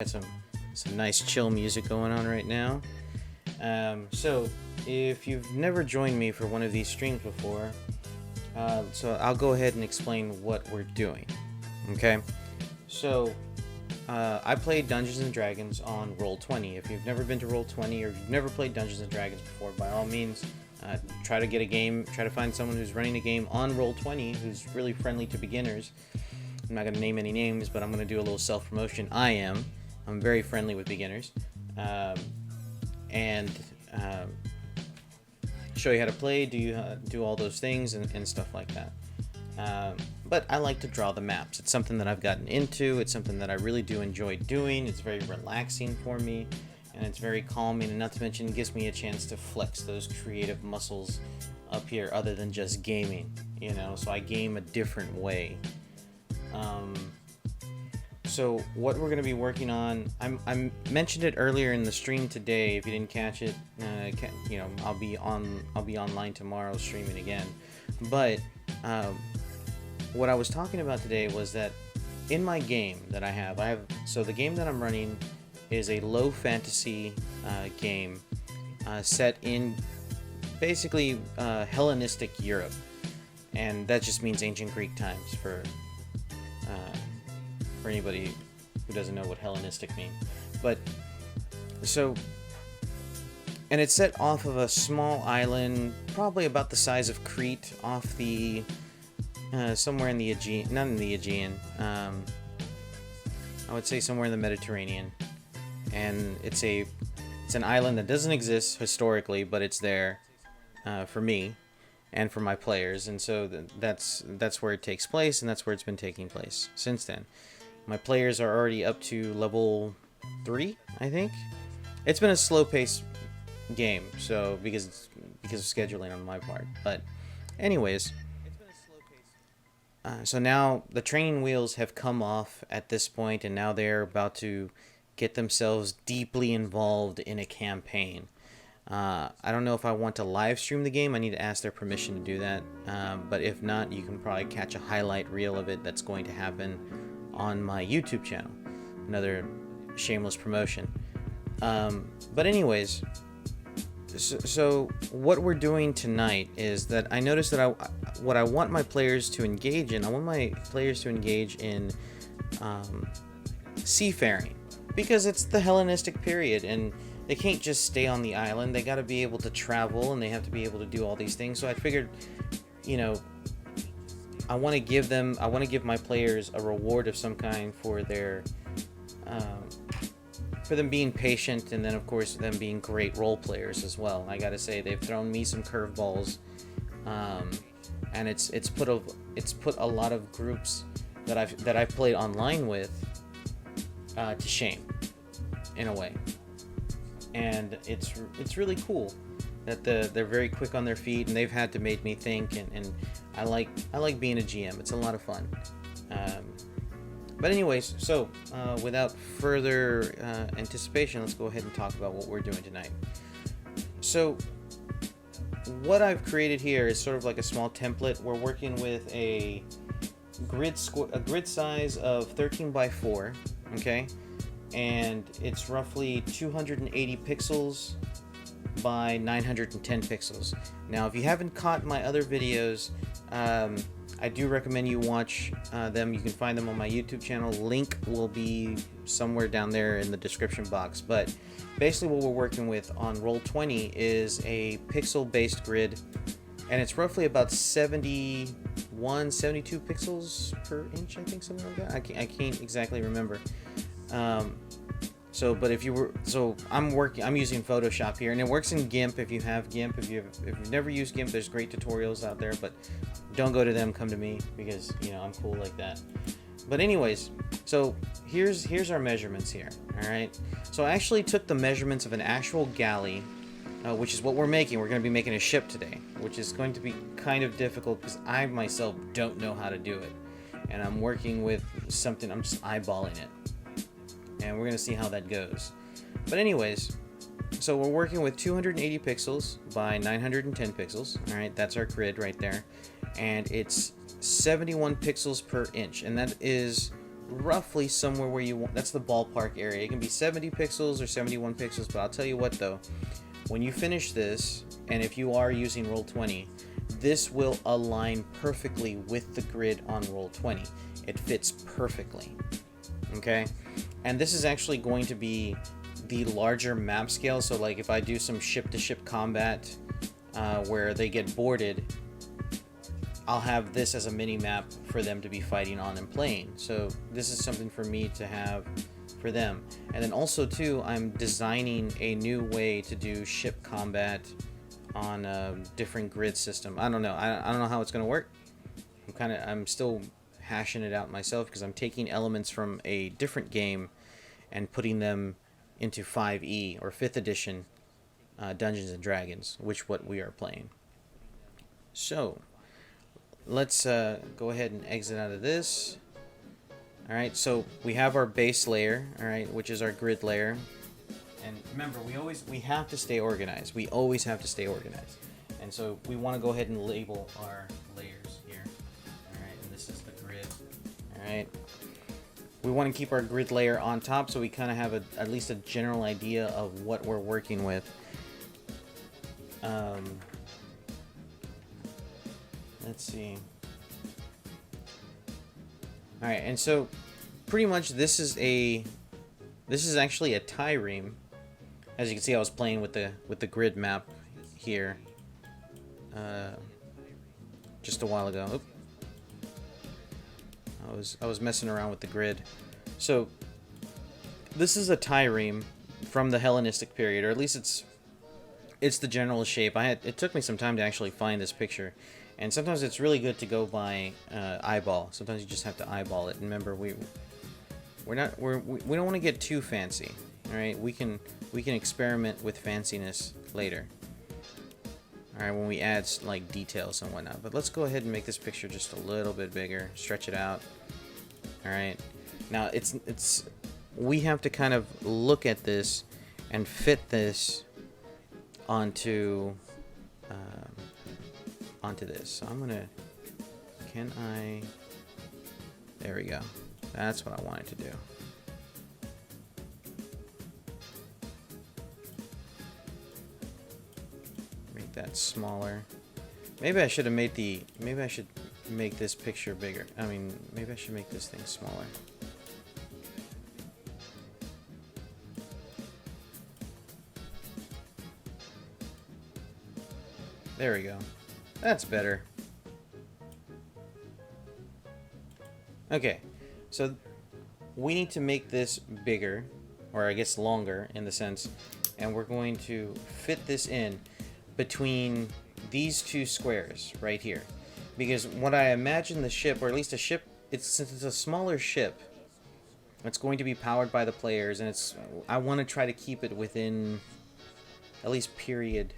Got some nice chill music going on right now. So if you've never joined me for one of these streams before, so I'll go ahead and explain what we're doing. Okay, so I played Dungeons and Dragons on Roll20. If you've never been to Roll20 or you've never played Dungeons and Dragons before, by all means, try to get a game. Try to find someone who's running a game on Roll20 who's really friendly to beginners. I'm not going to name any names, but I'm going to do a little self-promotion. I'm very friendly with beginners, and show you how to play, do all those things and stuff like that. But I like to draw the maps. It's something that I've gotten into. It's something that I really do enjoy doing. It's very relaxing for me, and it's very calming. And not to mention, it gives me a chance to flex those creative muscles up here, other than just gaming. You know, so I game a different way. So what we're going to be working on, I mentioned it earlier in the stream today. If you didn't catch it, I'll be online tomorrow streaming again. But what I was talking about today was that in my game that I have so the game that I'm running is a low fantasy game set in basically Hellenistic Europe, and that just means ancient Greek times for anybody who doesn't know what Hellenistic means. But so, and it's set off of a small island, probably about the size of Crete, off the somewhere in the Aegean, not in the Aegean, I would say somewhere in the Mediterranean. And it's an island that doesn't exist historically, but it's there for me and for my players, and so that's where it takes place, and that's where it's been taking place since then. My players are already up to level 3, I think. It's been a slow-paced game, so because of scheduling on my part. But anyways, so now the training wheels have come off at this point, and now they're about to get themselves deeply involved in a campaign. I don't know if I want to live stream the game. I need to ask their permission to do that. But if not, you can probably catch a highlight reel of it that's going to happen on my YouTube channel. Another shameless promotion. But anyways, so what we're doing tonight is that I noticed that what I want my players to engage in, I want my players to engage in seafaring, because it's the Hellenistic period, and they can't just stay on the island. They got to be able to travel, and they have to be able to do all these things. So I figured, I want to give my players a reward of some kind for their, for them being patient, and then of course them being great role players as well. I gotta say, they've thrown me some curveballs, and it's put a lot of groups that I've played online with to shame, in a way. And it's really cool that they're very quick on their feet, and they've had to make me think, and I like being a GM. It's a lot of fun. But anyways, so without further anticipation, let's go ahead and talk about what we're doing tonight. So what I've created here is sort of like a small template. We're working with a grid size of 13 by 4, okay? And it's roughly 280 pixels by 910 pixels. Now, if you haven't caught my other videos, I do recommend you watch them. You can find them on my YouTube channel. Link will be somewhere down there in the description box. But basically what we're working with on Roll20 is a pixel-based grid, and it's roughly about 71, 72 pixels per inch, I think, something like that. I can't exactly remember. I'm using Photoshop here, and it works in GIMP. If you have GIMP, if you've never used GIMP, there's great tutorials out there, but don't go to them, come to me, because I'm cool like that. But anyways, so here's our measurements here. All right, so I actually took the measurements of an actual galley, which is what we're making. We're going to be making a ship today, which is going to be kind of difficult because I myself don't know how to do it, and I'm working with something. I'm just eyeballing it, and we're going to see how that goes. But anyways, so we're working with 280 pixels by 910 pixels. All right, that's our grid right there, and it's 71 pixels per inch, and that is roughly somewhere where you want. That's the ballpark area. It can be 70 pixels or 71 pixels, but I'll tell you what though, when you finish this, and if you are using Roll20, this will align perfectly with the grid on Roll20. It fits perfectly. Okay, and this is actually going to be the larger map scale. So like if I do some ship-to-ship combat where they get boarded, I'll have this as a mini map for them to be fighting on and playing. So this is something for me to have for them. And then also too, I'm designing a new way to do ship combat on a different grid system. I don't know. I don't know how it's going to work. I'm still hashing it out myself because I'm taking elements from a different game and putting them into 5e or 5th edition Dungeons and Dragons, which what we are playing. So let's go ahead and exit out of this. Alright, so we have our base layer, alright, which is our grid layer. And remember, we have to stay organized. We always have to stay organized. And so we want to go ahead and label our layers here. Alright, and this is the grid. Alright. We want to keep our grid layer on top so we kind of have at least a general idea of what we're working with. Let's see. Alright, and so pretty much this is actually a trireme. As you can see, I was playing with the grid map here just a while ago. Oop. I was messing around with the grid. So this is a trireme from the Hellenistic period, or at least it's the general shape. It took me some time to actually find this picture, and sometimes it's really good to go by eyeball. Sometimes you just have to eyeball it. And remember, we don't want to get too fancy. All right, we can experiment with fanciness later. All right, when we add like details and whatnot. But let's go ahead and make this picture just a little bit bigger, stretch it out. All right, now we have to kind of look at this and fit this onto this. So I'm gonna, there we go. That's what I wanted to do. Make that smaller. Maybe I should make this picture bigger. Maybe I should make this thing smaller. There we go. That's better. Okay, so we need to make this bigger, or I guess longer in the sense, and we're going to fit this in between these two squares right here. Because what I imagine the ship, or at least a ship, since it's a smaller ship, it's going to be powered by the players, and I want to try to keep it within at least period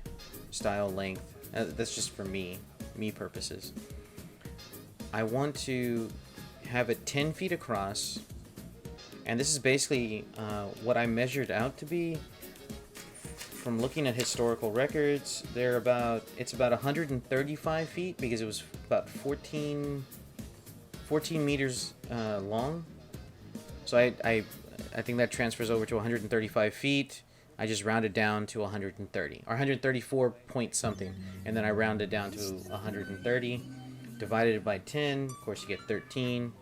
style length. That's just for me purposes. I want to have it 10 feet across, and this is basically what I measured out to be from looking at historical records. It's about 135 feet because it was about 14 meters long. So I think that transfers over to 135 feet. I just rounded down to 130, or 134 point something, and then I rounded down to 130, divided it by 10, of course you get 13,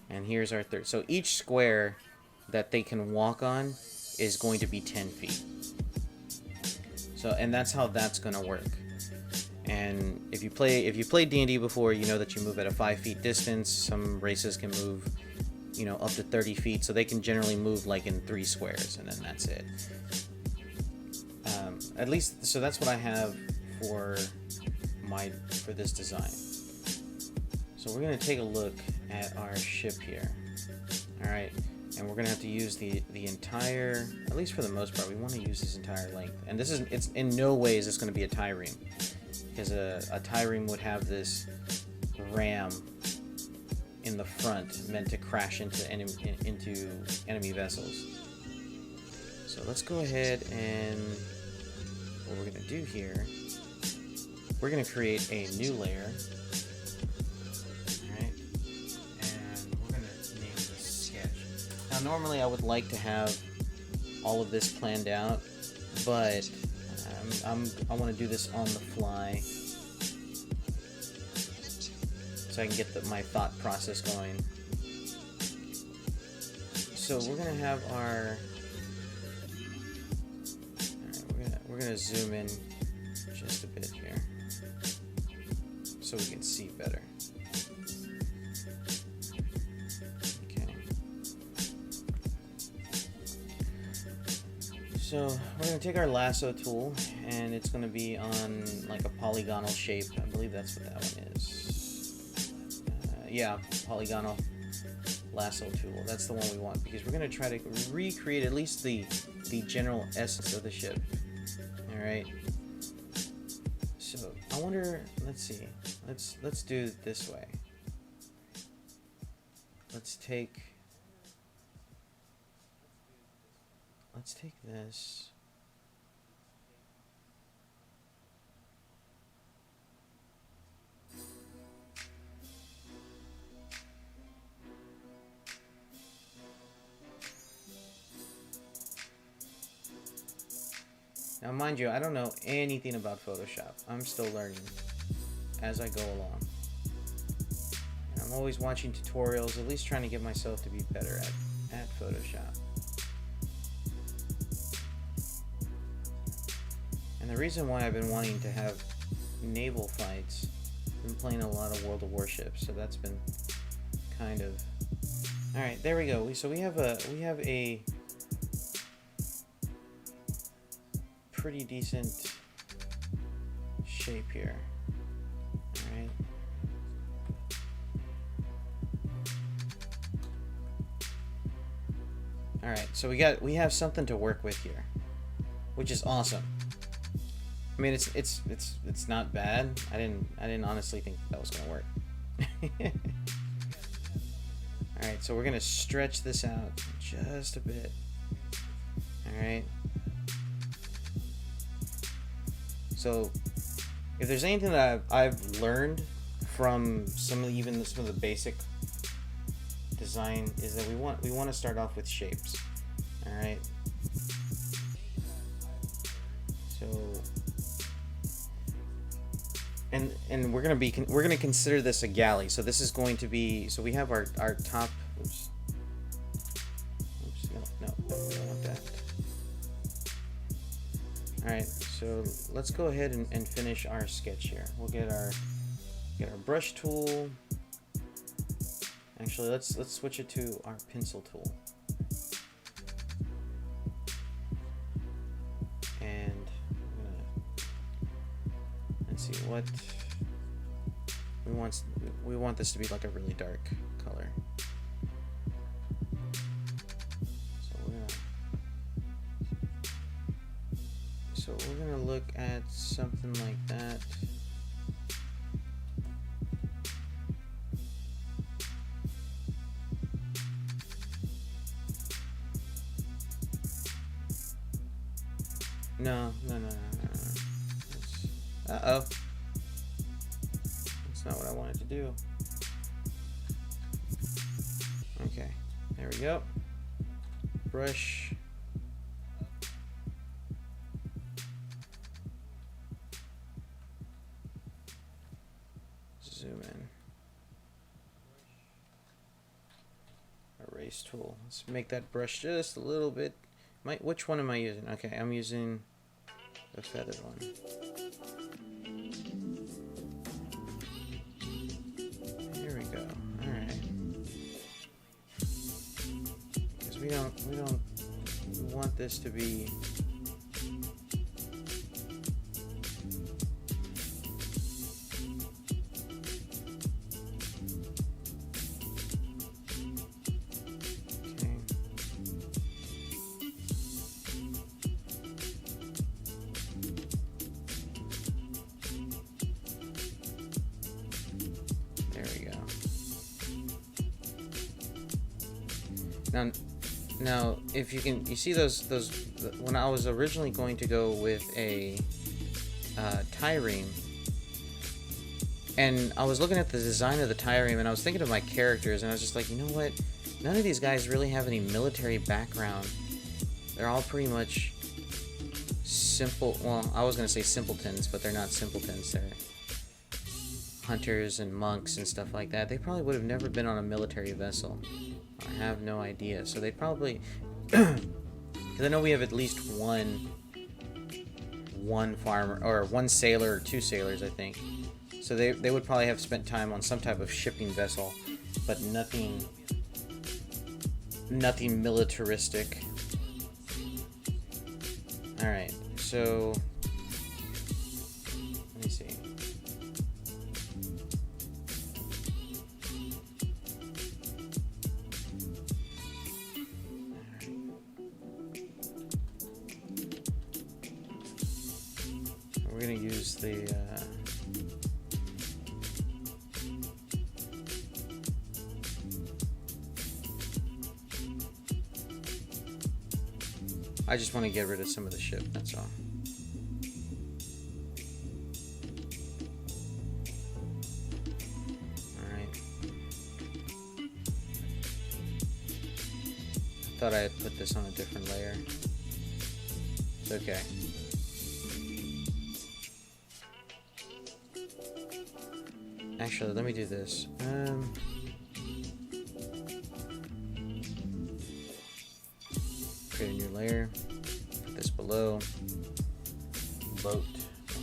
and here's our third. So each square that they can walk on is going to be 10 feet. So, and that's how that's going to work. And if you played D&D before, you know that you move at a 5 feet distance. Some races can move, up to 30 feet, so they can generally move like in 3 squares, and then that's it. At least, so that's what I have for this design. So we're going to take a look at our ship here. Alright, and we're going to have to use the entire, at least for the most part, we want to use this entire length. And it's in no way is this going to be a trireme, because a trireme would have this ram in the front meant to crash into enemy vessels. So let's go ahead, and what we're going to do here, we're going to create a new layer. Alright, and we're going to name this sketch. normally I would like to have all of this planned out, but I want to do this on the fly so I can get my thought process going. So we're gonna have our. Alright, we're gonna zoom in just a bit here so we can see better. Okay. So we're gonna take our lasso tool, and it's gonna be on like a polygonal shape. I believe that's what that one is. Yeah, polygonal lasso tool. That's the one we want, because we're going to try to recreate at least the general essence of the ship. Alright. So, I wonder, let's see. Let's do it this way. Let's take this. Now, mind you, I don't know anything about Photoshop. I'm still learning as I go along. And I'm always watching tutorials, at least trying to get myself to be better at Photoshop. And the reason why I've been wanting to have naval fights, I've been playing a lot of World of Warships, so that's been kind of... Alright, there we go. So we have a pretty decent shape here. Alright. Alright, so we have something to work with here, which is awesome. I mean, it's not bad. I didn't honestly think that was gonna work. Alright, so we're gonna stretch this out just a bit. Alright. So, if there's anything that I've learned from some of the basic design, is that we want to start off with shapes. All right. So, and we're gonna consider this a galley. So this is going to be, so we have our top. Oops. No, we don't want that. Alright, so let's go ahead and finish our sketch here. We'll get our brush tool. Actually, let's switch it to our pencil tool. And let's see what we want this to be, like a really dark color. So we're gonna look at something like that. No. Uh-oh. That's not what I wanted to do. Okay, there we go. Brush. Zoom in. Erase tool. Let's make that brush just a little bit. Which one am I using? Okay, I'm using the feathered one. Here we go. All right. Because we want this to be. Now, if you see those when I was originally going to go with a tie-ream, and I was looking at the design of the tie-ream, and I was thinking of my characters, and I was just like, you know what? none of these guys really have any military background. They're all pretty much simple. Well, I was gonna say simpletons, but they're not simpletons. They're hunters and monks and stuff like that. They probably would have never been on a military vessel. I have no idea. So they probably, because I know we have at least one farmer or one sailor or two sailors, I think. So they would probably have spent time on some type of shipping vessel, but nothing militaristic. All right, so let me see. We're gonna use the I just want to get rid of some of the ship, that's all. Alright. I thought I had put this on a different layer. It's okay. Actually, let me do this. Create a new layer. Put this below. Boat.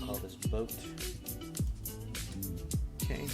I'll call this boat. Okay.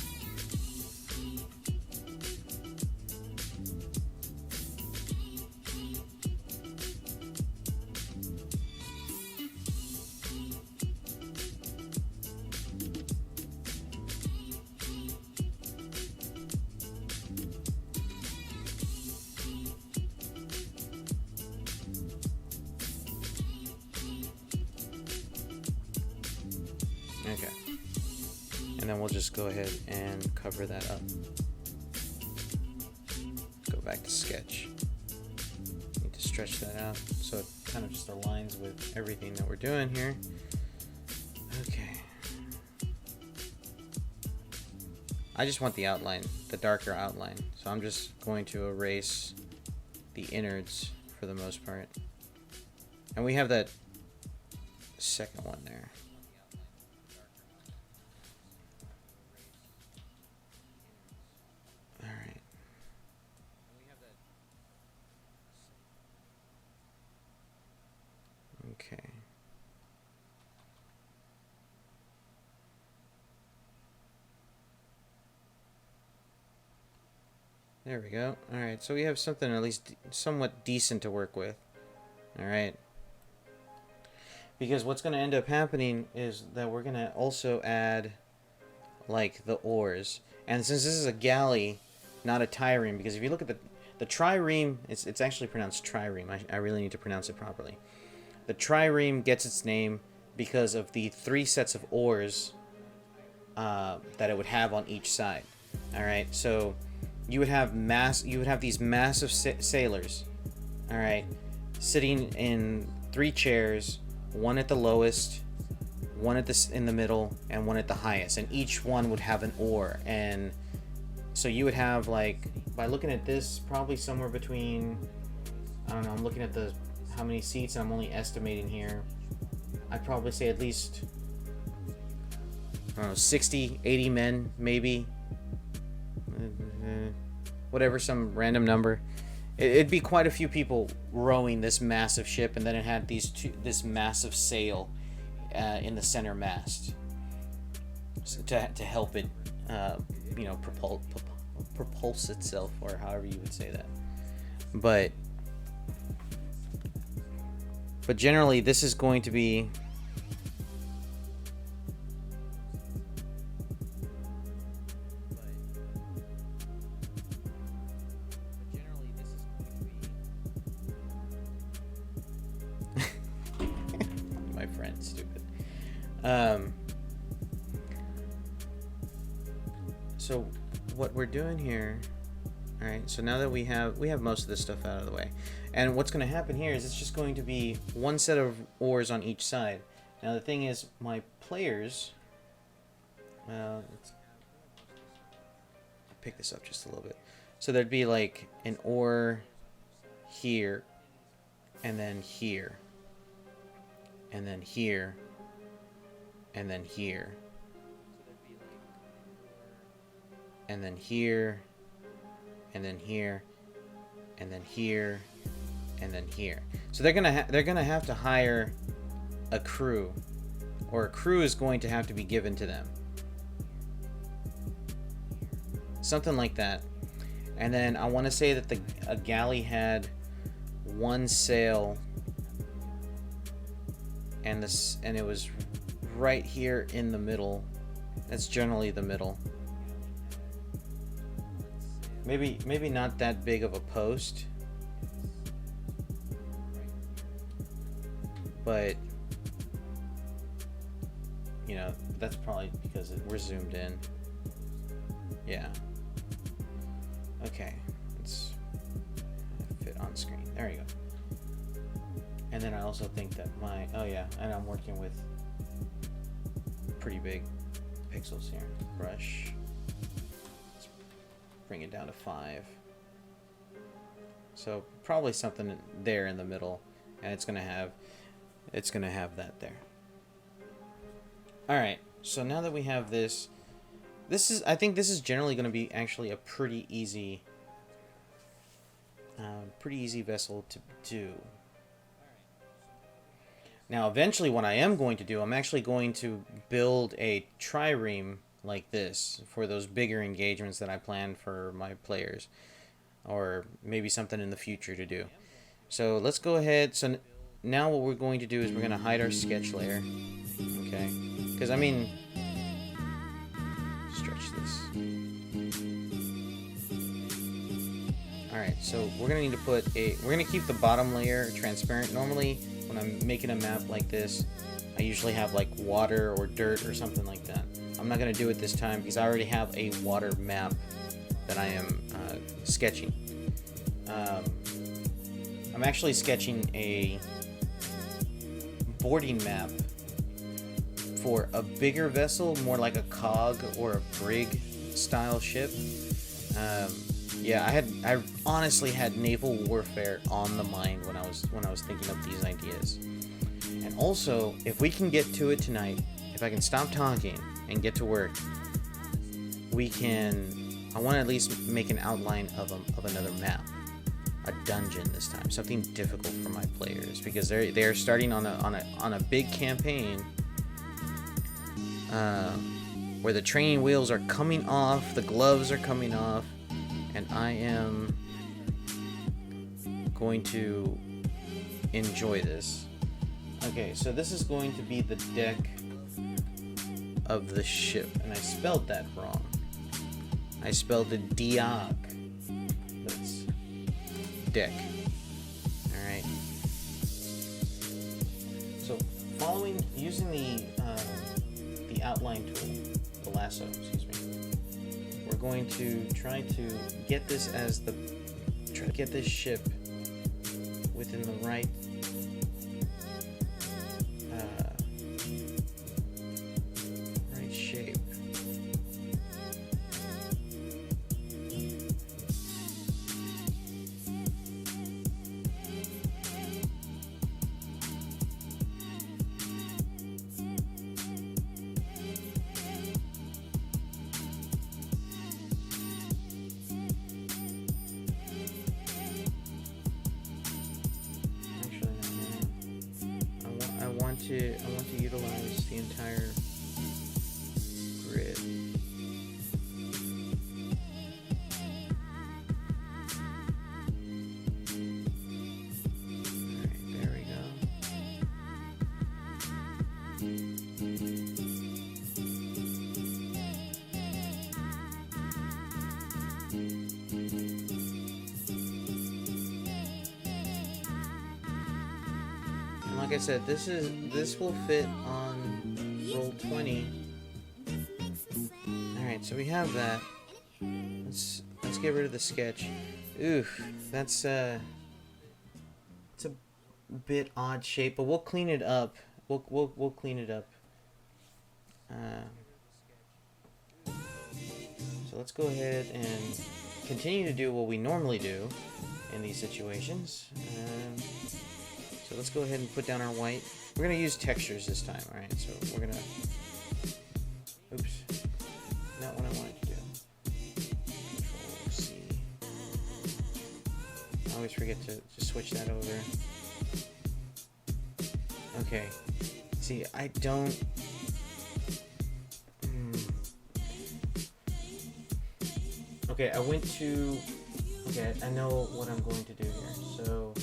Okay. And then we'll just go ahead and cover that up. Go back to sketch. Need to stretch that out so it kind of just aligns with everything that we're doing here. Okay. I just want the outline, the darker outline. So I'm just going to erase the innards for the most part. And we have that second one there. Alright. Okay. There we go. Alright, so we have something at least somewhat decent to work with. Alright. Because what's going to end up happening is that we're going to also add, like, the oars. And since this is a galley, not a trireme, because if you look at the trireme, it's actually pronounced trireme. I really need to pronounce it properly. The trireme gets its name because of the 3 sets of oars that it would have on each side. Alright, so you would have these massive sailors, alright, sitting in 3 chairs, one at the lowest, one at in the middle, and one at the highest, and each one would have an oar. And so you would have, like, by looking at this, probably somewhere between, I don't know, I'm looking at how many seats, and I'm only estimating here. I'd probably say at least, I don't know, 60, 80 men, maybe. Whatever, some random number. It'd be quite a few people rowing this massive ship, and then it had this massive sail in the center mast, so to help it, propulse itself, or however you would say that. But generally, this is going to be my friend, stupid. So what we're doing here, all right, so now that we have most of this stuff out of the way, and what's going to happen here is it's just going to be one set of oars on each side. Now the thing is, my players, let's pick this up just a little bit. So there'd be like an ore here, and then here, and then here, and then here, and then here, and then here, and then here, and then here. So they're gonna have to hire a crew, or a crew is going to have to be given to them. Something like that. And then I want to say that a galley had one sail, and it was right here in the middle. That's generally the middle. Maybe not that big of a post, but you know, that's probably because we're zoomed in. Yeah. Okay, let's fit on screen. There you go. And then I also think that oh yeah, and I'm working with pretty big pixels here. Brush. Let's bring it down to 5. So probably something there in the middle, and it's gonna have that there. All right. So now that we have this. I think this is generally going to be actually a pretty easy vessel to do. Now, eventually, what I am going to do, I'm actually going to build a trireme like this for those bigger engagements that I plan for my players, or maybe something in the future to do. So let's go ahead. So now what we're going to do is we're going to hide our sketch layer, okay? Because I mean. This. Alright, so we're gonna need to we're gonna keep the bottom layer transparent. Normally when I'm making a map like this, I usually have like water or dirt or something like that. I'm not gonna do it this time because I already have a water map that I am sketching. I'm actually sketching a boarding map for a bigger vessel, more like a cog or a brig style ship. Yeah, I honestly had naval warfare on the mind when I was thinking of these ideas. And also, if we can get to it tonight, if I can stop talking and get to work, I want to at least make an outline of another map, a dungeon this time, something difficult for my players, because they're starting on a big campaign. Where the training wheels are coming off, the gloves are coming off, and I am going to enjoy this. Okay, so this is going to be the deck of the ship, and I spelled that wrong. I spelled it diag. That's deck. Alright. So, using the outline tool, the lasso, excuse me, we're going to try to get this ship within the right shape. I want to utilize the entire grid. Alright, there we go. Like I said, this will fit on roll 20. Alright, so we have that. Let's get rid of the sketch. Oof, that's it's a bit odd shape, but we'll clean it up. We'll clean it up. So let's go ahead and continue to do what we normally do in these situations. So let's go ahead and put down our white. We're gonna use textures this time, alright? So we're gonna... Oops. Not what I wanted to do. Control C. I always forget to switch that over. Okay. See, I don't... Okay, I went to... Okay, I know what I'm going to do here. So...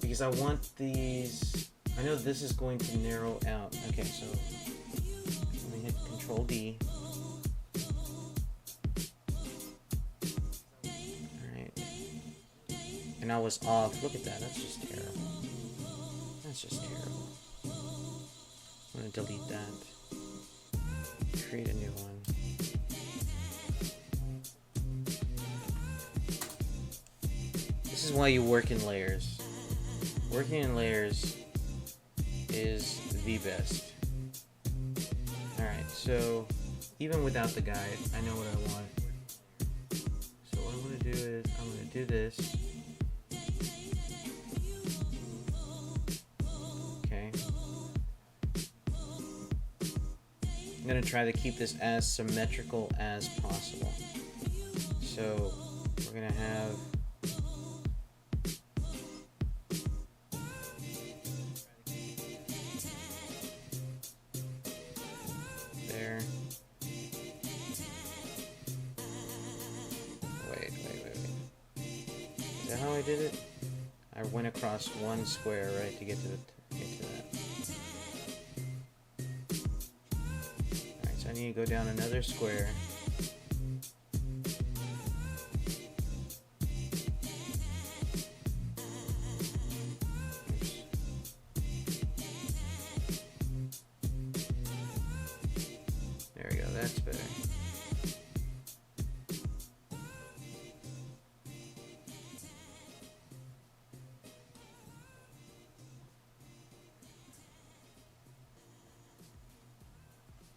Because I want these... I know this is going to narrow out. Okay, so... Let me hit Control D. Alright. And I was off. Look at that. That's just terrible. That's just terrible. I'm going to delete that. Create a new one. This is why you work in layers. Working in layers is the best. Alright, so even without the guide, I know what I want. So what I'm going to do is, I'm going to do this. Okay. I'm going to try to keep this as symmetrical as possible. So we're going to have... How I did it? I went across one square, right, to get to that. Alright, so I need to go down another square. Oops. There we go, that's better.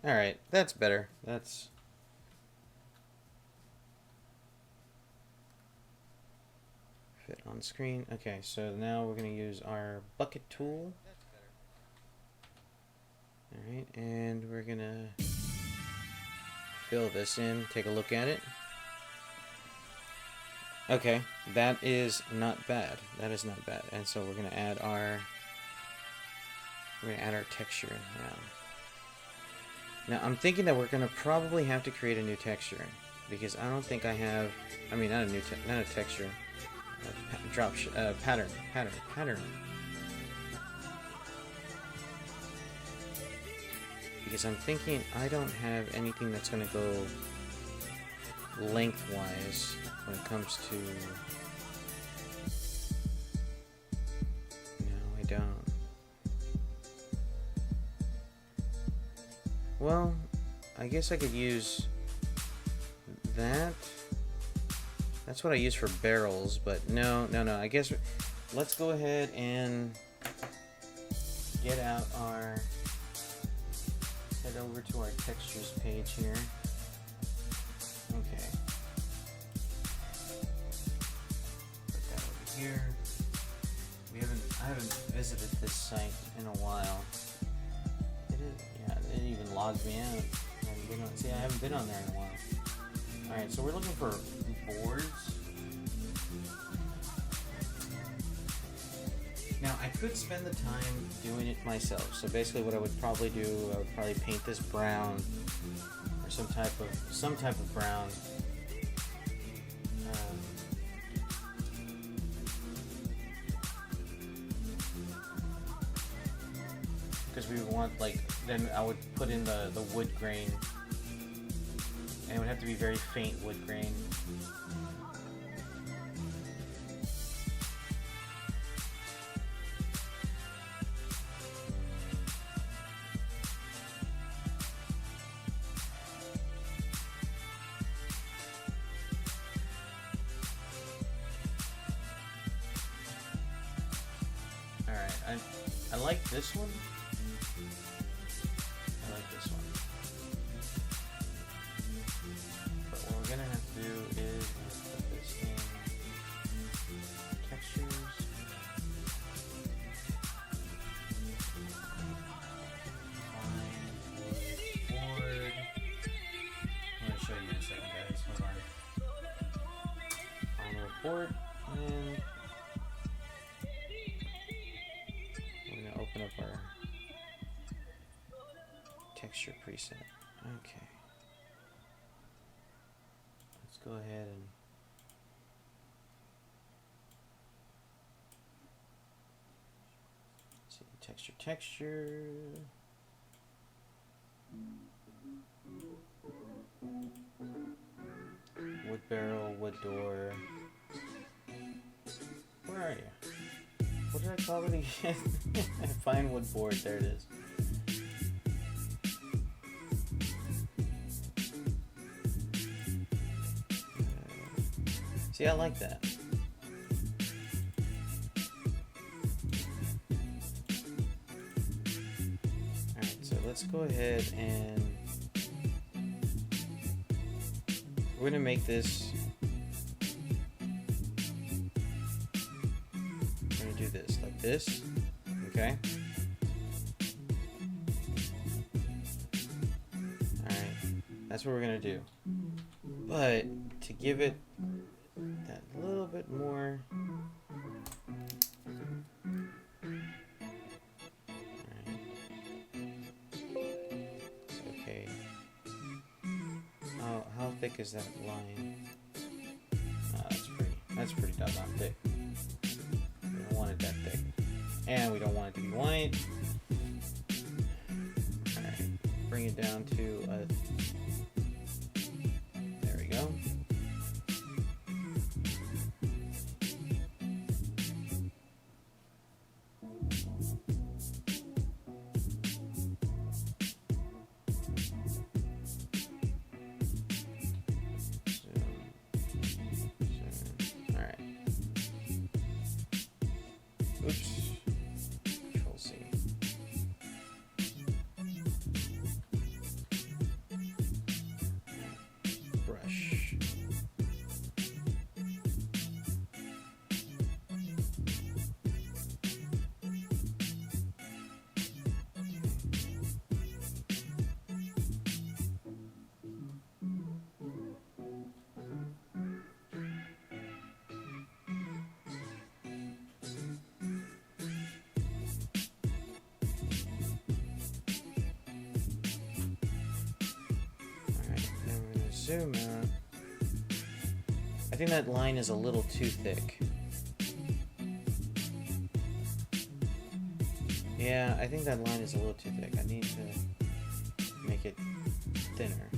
Alright, that's better. That's... Fit on screen. Okay, so now we're going to use our bucket tool. Alright, and we're going to fill this in, take a look at it. Okay, that is not bad. That is not bad. And so we're going to add our... We're going to add our texture now. Now, I'm thinking that we're going to probably have to create a new texture, because I don't think I have, I mean, not a texture, pattern. Because I'm thinking I don't have anything that's going to go lengthwise when it comes to, no, I don't. Well, I guess I could use that. That's what I use for barrels, but no. I guess let's go ahead and get out our... Head over to our textures page here. Okay. Put that over here. I haven't visited this site in a while. It even logged me out. I haven't been on there in a while. Alright, so we're looking for boards. Now, I could spend the time doing it myself. So basically what I would probably do, I would probably paint this brown, or some type of brown. Because we would want, like, then I would put in the wood grain, and it would have to be very faint wood grain. Alright, I like this one. I like this one. But what we're gonna have to board, and we're gonna open up our texture preset. Okay. Let's go ahead and see texture. Wood barrel, wood door. Where are you? What did I call it again? Fine wood board, there it is. See, I like that. Alright, so let's go ahead and we're gonna make this. We're gonna do this like this, okay? Alright, that's what we're gonna do. But to give it that little bit more. Alright. Okay. How thick is that line? That's pretty doggone thick. We don't want it that thick. And we don't want it to be white. Alright. Bring it down to a. There we go. Oops. Control C. Brush. Zoom out. I think that line is a little too thick. Yeah, I think that line is a little too thick. I need to make it thinner.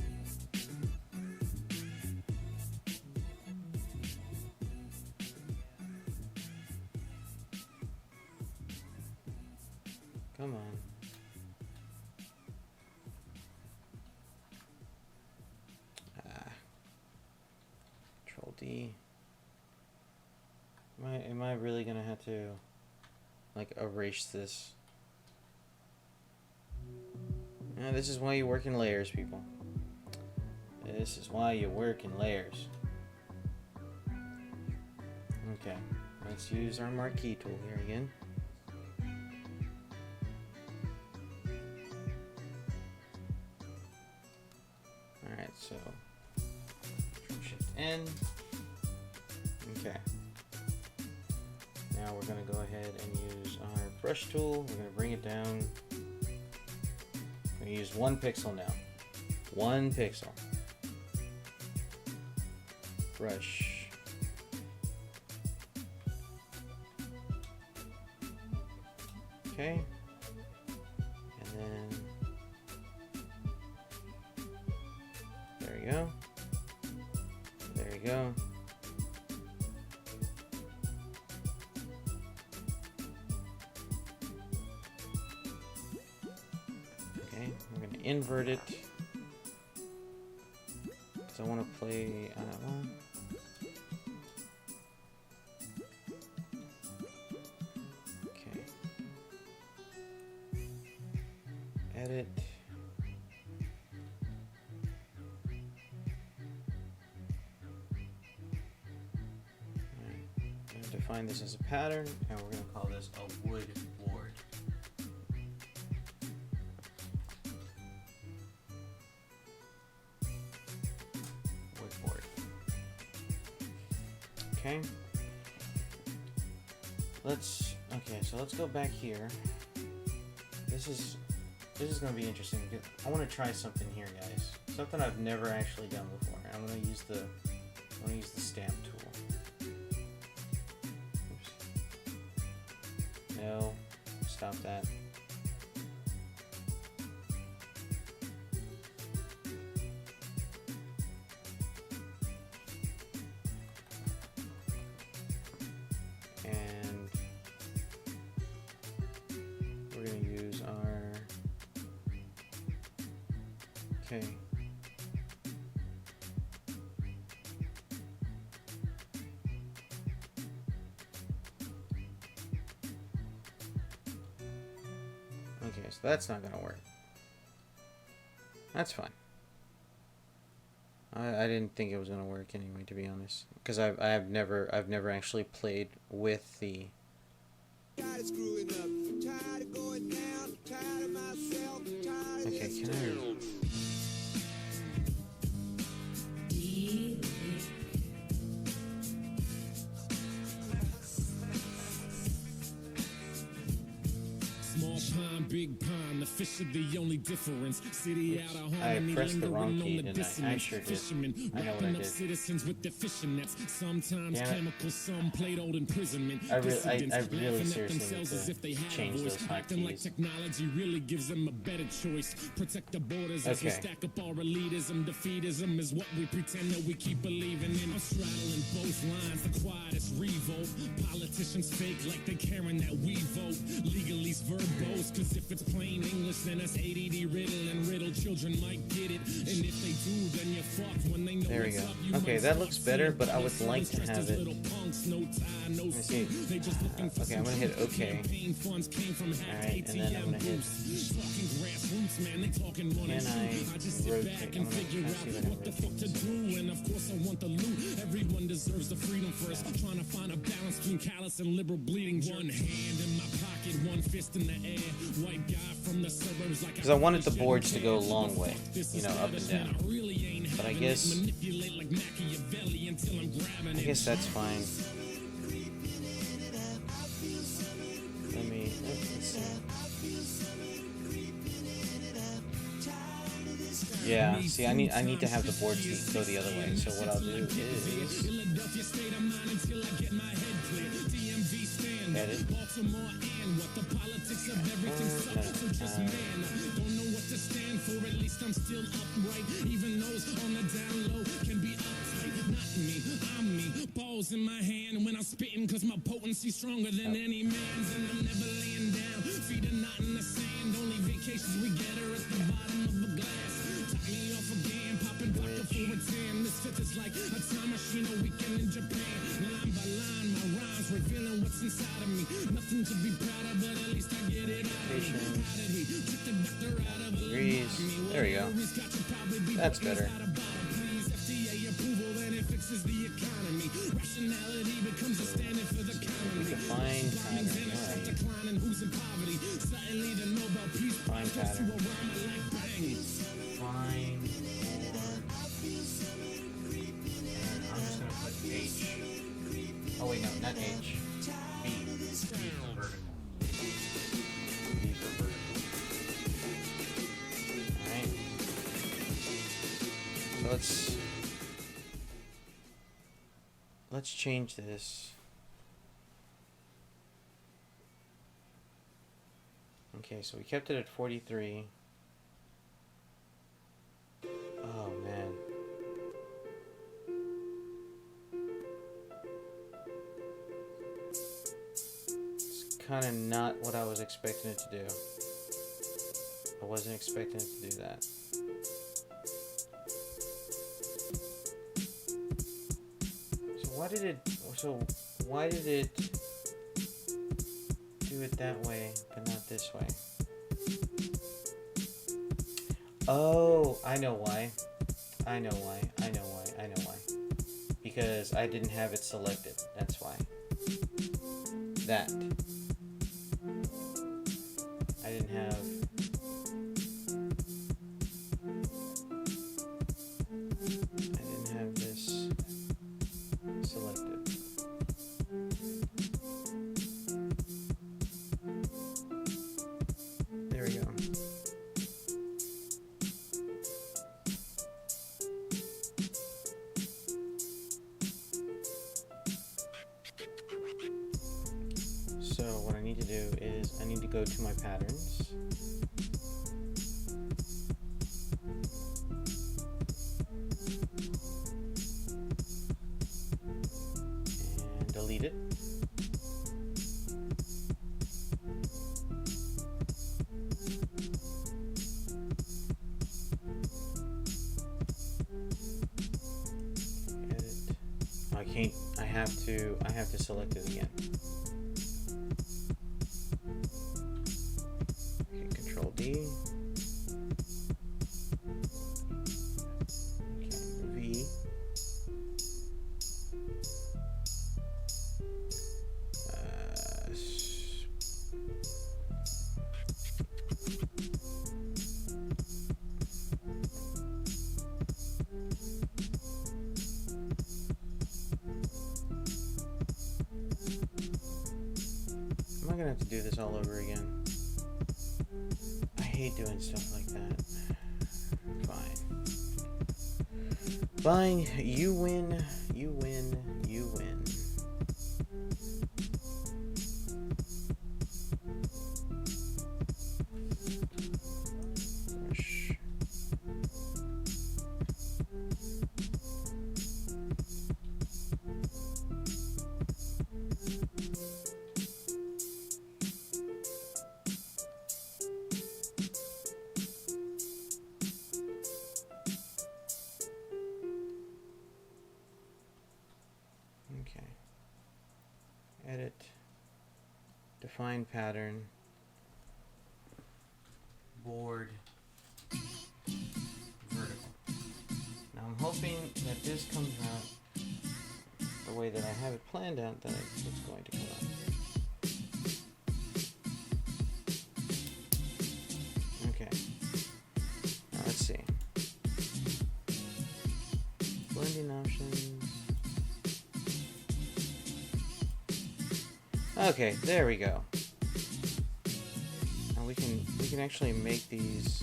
Come on. Control D. Am I really gonna have to like erase this? Yeah, this is why you work in layers, people. This is why you work in layers. Okay, let's use our marquee tool here again. Alright, so Shift N. Okay. Now we're going to go ahead and use our brush tool. We're going to bring it down. We're going to use 1 pixel now. 1 pixel. Brush. Okay. And then there we go. There you go. Okay, we're going to invert it. So I want to play well, okay. Edit. Define this as a pattern, and we're going to call this a wood board. Wood board. Okay. So let's go back here. This is gonna be interesting because I want to try something here, guys. Something I've never actually done before. I'm gonna use the stamp tool. Oops. No, stop that. And we're gonna use our okay. Okay, so that's not gonna work. That's fine. I didn't think it was gonna work anyway, to be honest, because I've never actually played with the. Okay, can I? Big pond, the fish are the only difference. City out of I harmony, pressed the wrong lingering key, on the didn't I? I dissonance. sure did. Fishermen I know what I wrapping up did. citizens with their fishing nets. Sometimes Damn it. chemical, some played old imprisonment. I really Dissidents seriously laughing need at themselves as if they to had a change voice. those Acting like hotkeys. technology really gives them a better choice. Protect the borders as we Okay. stack up our elitism. Defeatism is what we pretend that we keep believing in. I'm straddling both lines, the quietest revolt. Politicians fake like they caring that we vote. Legalese verbose, cause if it's plain English, then it's ADD riddle and riddle. Children might get it, and if they do, then you're fucked. When they know There we what's go. up, you Okay, might that start looks better, seeing but I would colors like to dressed have as it. little punks, no tie, no Let me see. suit. They just looking for Okay, I'm gonna hit some OK. campaign funds came from hacked Alright, and then I'm gonna hit. ATM. Talking grassroots, man, they talking one and Can two. I just sit rotate? back I'm and gonna figure try to see out if I can what the fuck rotate to this. do, and of course I want the loot. Everyone deserves the freedom first. Trying to find a balance between callous and liberal bleeding. One hand in my pocket, one fist in the air. White guy from the suburbs like. Because I wanted the boards to go a long way, you know, up and down. But I guess that's fine. Let's see. Yeah, see, I need to have the boards go the other way. So what I'll do is edit. Stand for, at least I'm still upright. Even those on the down low can be uptight. Not me, I'm me. Balls in my hand when I'm spitting, cause my potency's stronger than any man's. And I'm never laying down, feet are not in the sand. Only vacations we get are at the bottom of a glass. Top me off again, popping vodka for a tan. This fifth is like a time machine, a weekend in Japan. Line by line, my rhymes revealing what's inside of me. Nothing to be proud of, but at least I get it out of me. How did he took the doctor out of a Degrees. There we go. That's better. Define pattern. Alright. Fine pattern. Fine. I'm just gonna put H. Oh wait, no, not H. B. B for vertical. B for vertical. Alright. So let's change this. Okay, so we kept it at 43. Oh man. It's kind of not what I was expecting it to do. I wasn't expecting it to do that. Why did it do it that way, but not this way? Oh, I know why. Because I didn't have it selected. That's why. That. I didn't have... this selected. is I need to go to my patterns. And delete it. Edit. I can't, I have to select it again. Okay, Control D. Okay, V. Am I gonna have to do this all over again? I hate doing stuff like that. Fine. Fine, you win, you win, you win. Brush. Okay. Edit. Define pattern. Board. Vertical. Now I'm hoping that this comes out the way that I have it planned out, that it's going to come out. Okay. Now let's see. Blending options. Okay, there we go. Now we can actually make these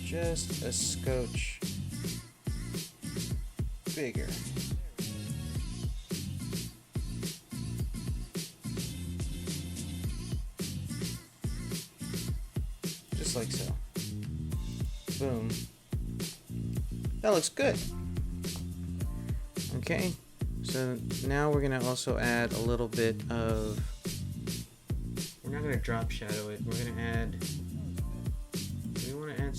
just a scotch bigger. Just like so. Boom. That looks good. Okay. So now we're gonna also add a little bit of, we're not gonna drop shadow it, we're gonna add, we wanna add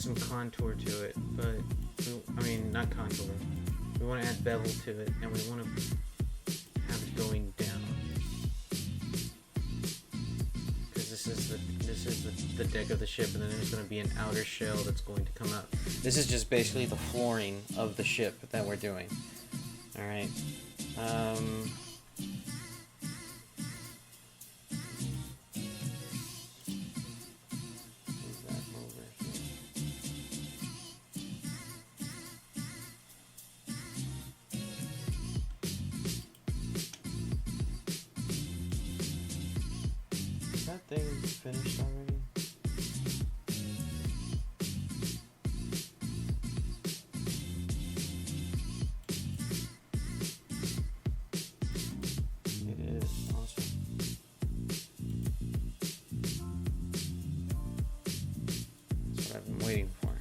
some contour to it, but, I mean, not contour, we wanna add bevel to it, and we wanna have it going down. Because this is the deck of the ship, and then there's gonna be an outer shell that's going to come out. This is just basically the flooring of the ship that we're doing. Alright. Move that over here. Is that thing finished already? Waiting for.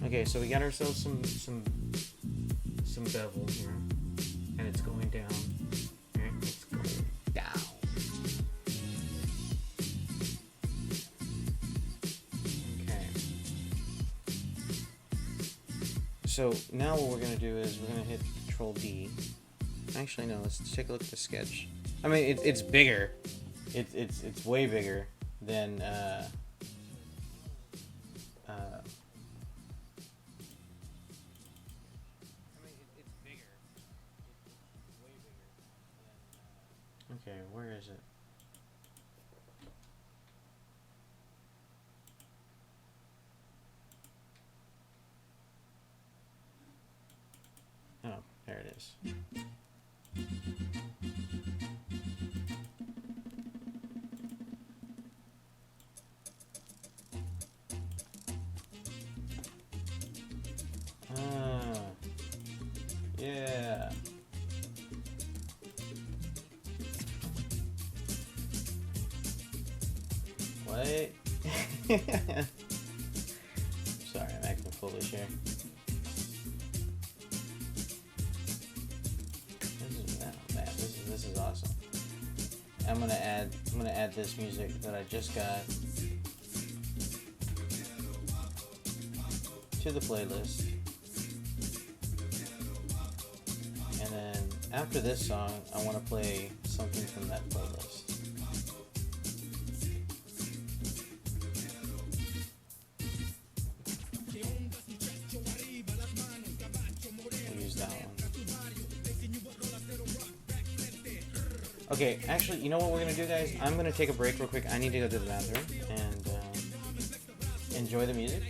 Okay, so we got ourselves some bevel here, and it's going down. Okay, it's going down. Okay. So now what we're gonna do is we're gonna hit Control D. Actually, no. Let's take a look at the sketch. I mean, it's bigger. It's way bigger than. Okay, where is it? Oh, there it is. Ah, yeah. What? Sorry, I'm acting foolish here. Oh man, this is awesome. I'm gonna add this music that I just got to the playlist. And then after this song, I want to play something from that playlist. We'll use that one. Okay, actually, you know what we're going to do, guys? I'm going to take a break real quick. I need to go to the bathroom and enjoy the music.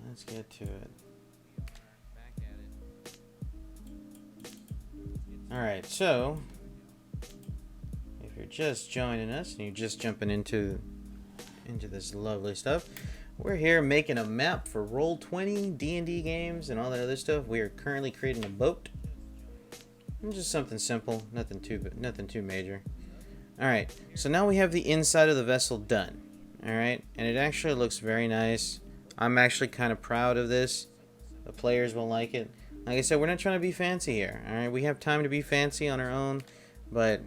Let's get to it. Alright, so if you're just joining us and you're just jumping into this lovely stuff, we're here making a map for Roll20, D&D games, and all that other stuff. We are currently creating a boat. Just something simple, nothing too major. Alright, so now we have the inside of the vessel done. Alright, and it actually looks very nice. I'm actually kind of proud of this. The players will like it. Like I said, we're not trying to be fancy here. Alright, we have time to be fancy on our own, but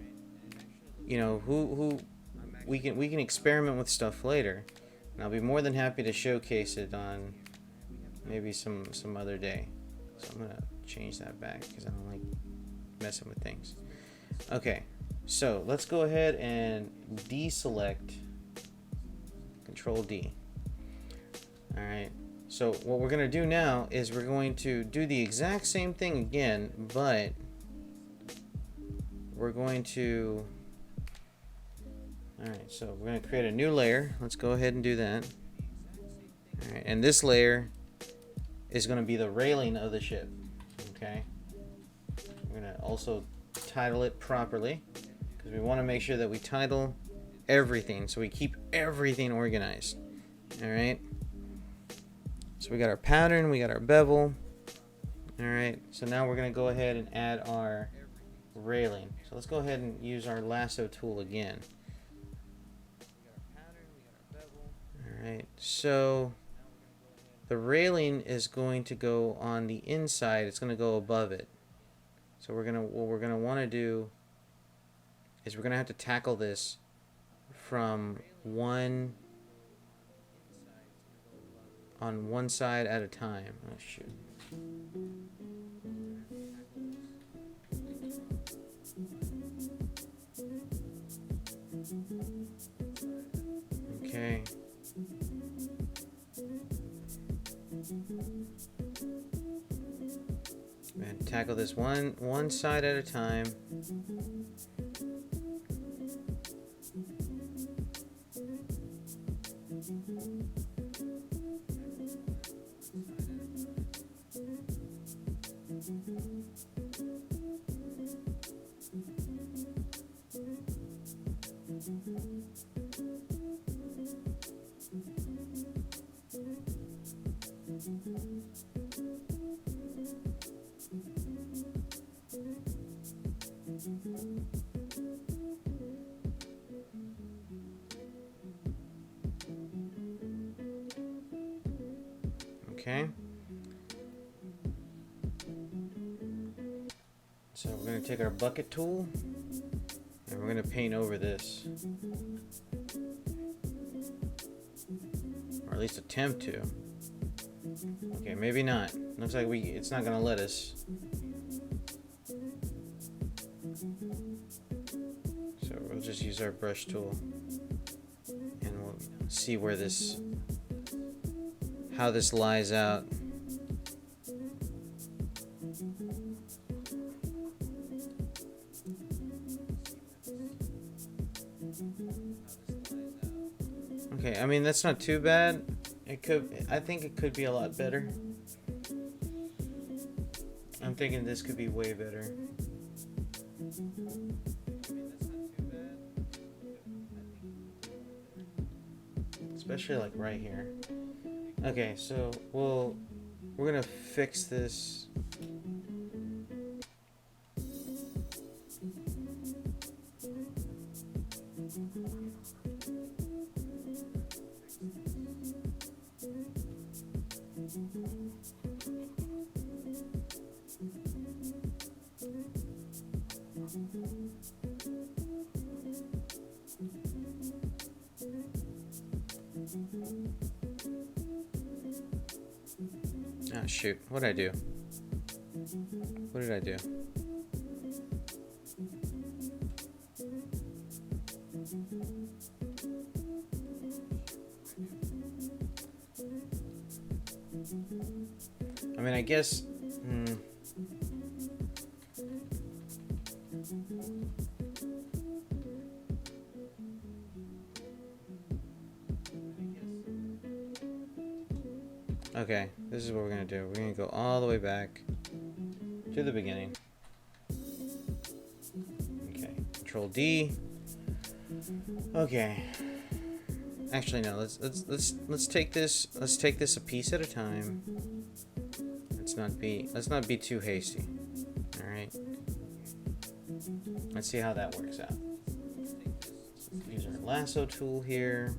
you know, we can experiment with stuff later. And I'll be more than happy to showcase it on maybe some other day. So I'm gonna change that back because I don't like messing with things. Okay, so let's go ahead and deselect. Control D. Alright, so what we're going to do now is we're going to do the exact same thing again, but we're going to... Alright, so we're going to create a new layer. Let's go ahead and do that. Alright, and this layer is going to be the railing of the ship. Okay? We're going to also title it properly because we want to make sure that we title everything so we keep everything organized. Alright? So we got our pattern, we got our bevel. Alright, so now we're going to go ahead and add our railing. So let's go ahead and use our lasso tool again. Alright, so the railing is going to go on the inside, it's going to go above it. So what we're gonna want to do is we're gonna have to tackle this from on one side at a time. Oh shoot. Okay. And tackle this one side at a time. Okay. So we're going to take our bucket tool and we're going to paint over this. Or at least attempt to. Okay, maybe not. Looks like it's not going to let us. So we'll just use our brush tool and we'll see where how this lies out. Okay, I mean that's not too bad. I think it could be a lot better. I'm thinking this could be way better. Especially like right here. Okay, so we're gonna fix this. Oh shoot, what did I do? What did I do? I mean, I guess... Okay, this is what we're gonna do. We're gonna go all the way back to the beginning. Okay, Control D. Okay. Actually, no. Let's take this. Let's take this a piece at a time. Let's not be too hasty. All right. Let's see how that works out. Use our lasso tool here.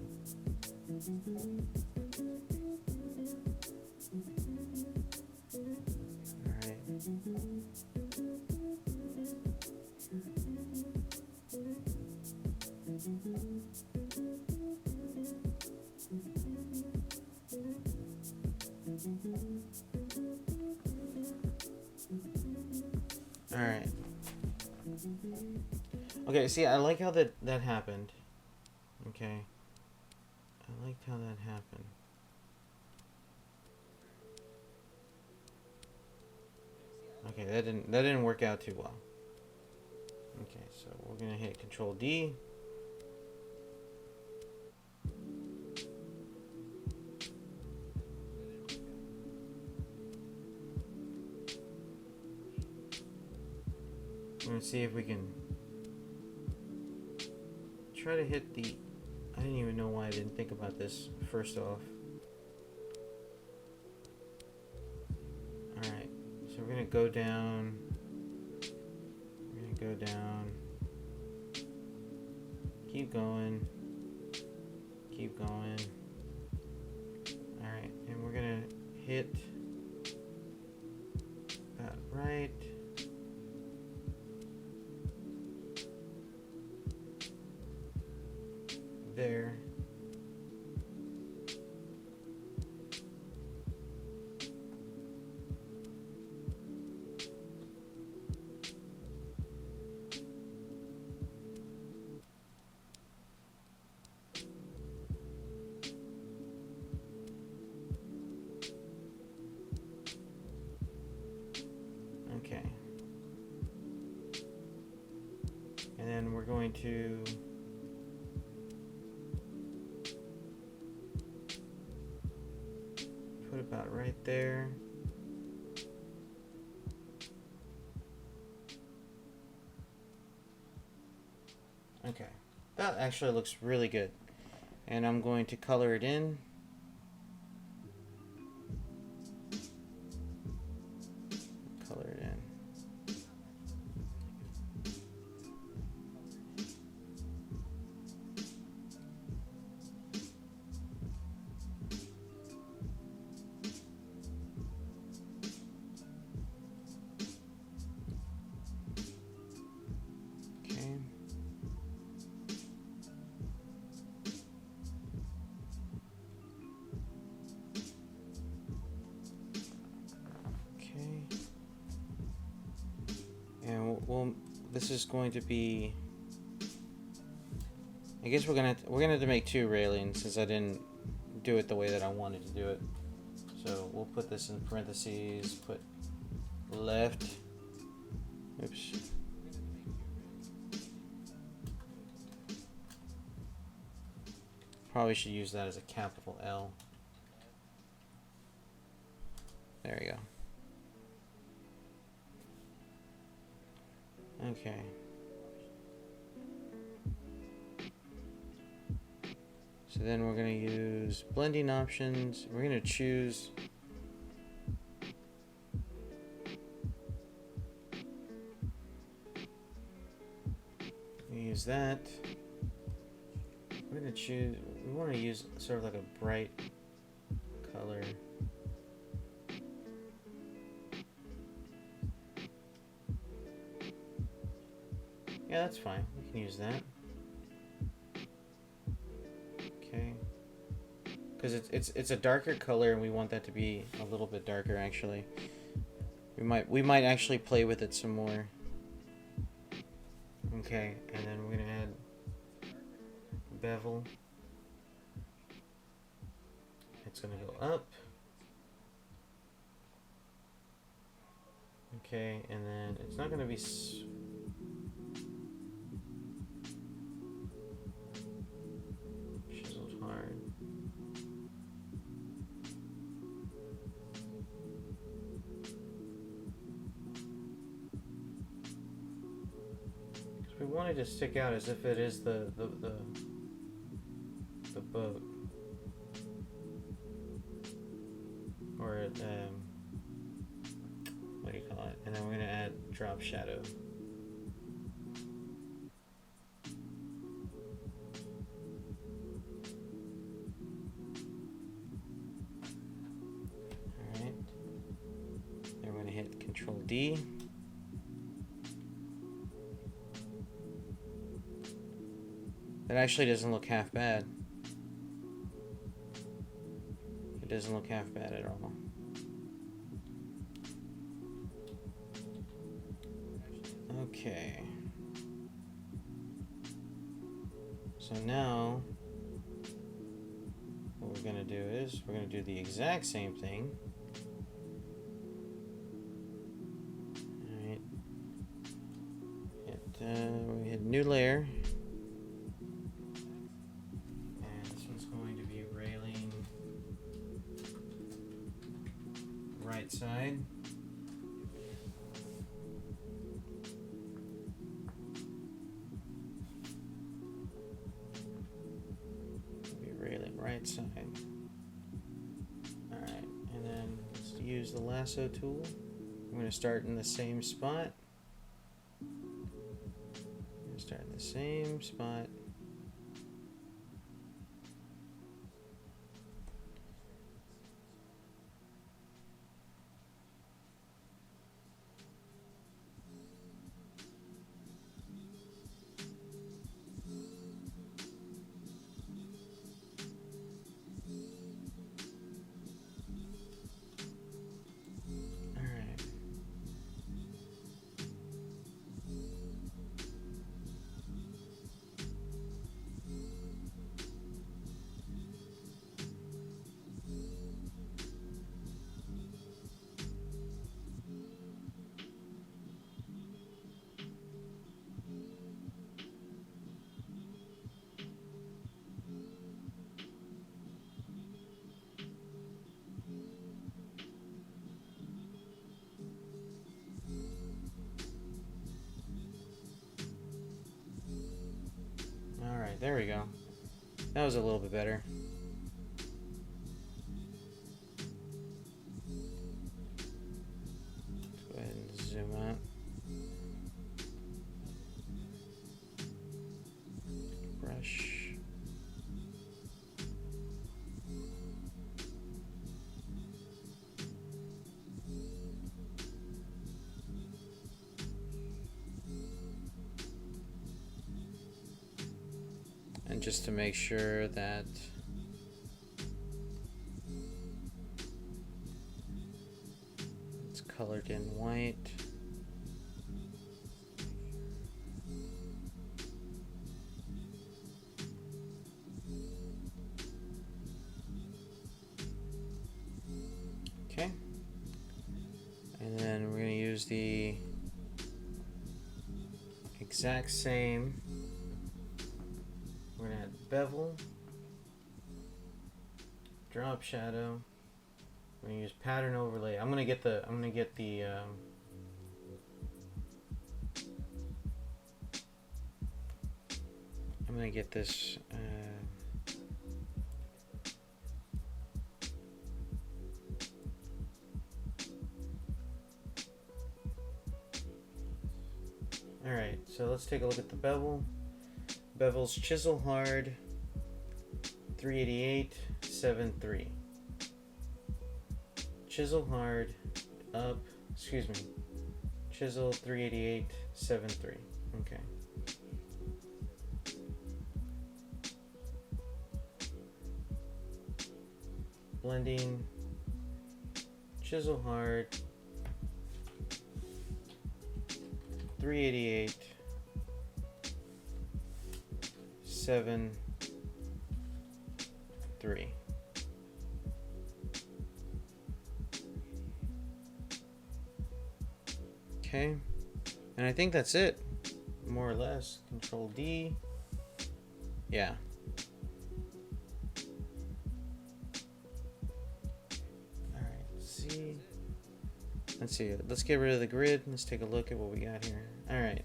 Alright. Okay, see, I like how that happened. Okay. I liked how that happened. Okay, that didn't work out too well. Okay, so we're gonna hit Control D. We're gonna see if we can try to hit the... I didn't even know why I didn't think about this first off. Alright, so we're gonna go down. We're gonna go down. Keep going. Keep going. Alright, and we're gonna hit about right. There. Okay. And then we're going to put about right there. Okay, that actually looks really good. And I'm going to color it in. Color it in. Well, this is going to be... I guess we're gonna have to make two railings since I didn't do it the way that I wanted to do it. So we'll put this in parentheses. Put left. Oops. Probably should use that as a capital L. There you go. Okay. So then we're going to use blending options. We're going to choose use that. We're going to choose, we want to use sort of like a bright color. Yeah, that's fine. We can use that. Okay. Because it's a darker color, and we want that to be a little bit darker. Actually, we might actually play with it some more. Okay, and then we're gonna add bevel. It's gonna go up. Okay, and then it's not gonna be chiseled hard. Because we want it to stick out as if it is the boat. Or what do you call it? And then we're gonna add drop shadow. Alright. Then we're gonna hit Control D. That actually doesn't look half bad. It doesn't look half bad at all. Okay. So now, what we're going to do is, we're going to do the exact same thing. Alright. We hit new layer. And this one's going to be railing right side. Right side. Alright, and then let's use the lasso tool. I'm going to start in the same spot. I'm going to start in the same spot. Alright, there we go. That was a little bit better. Let's go ahead and zoom out. Brush. And just to make sure that it's colored in white. Okay. And then we're going to use the exact same. We're gonna add bevel, drop shadow. We're gonna use pattern overlay. I'm gonna get the this. All right, so let's take a look at the bevel. Bevel's chisel hard 388.73. Chisel hard up, excuse me. Chisel 388.73. Okay. blending, chisel hard, 388, 7, 3. Okay, and I think that's it, more or less. Control D. Yeah. Alright, let's see. Let's get rid of the grid. Let's take a look at what we got here. Alright.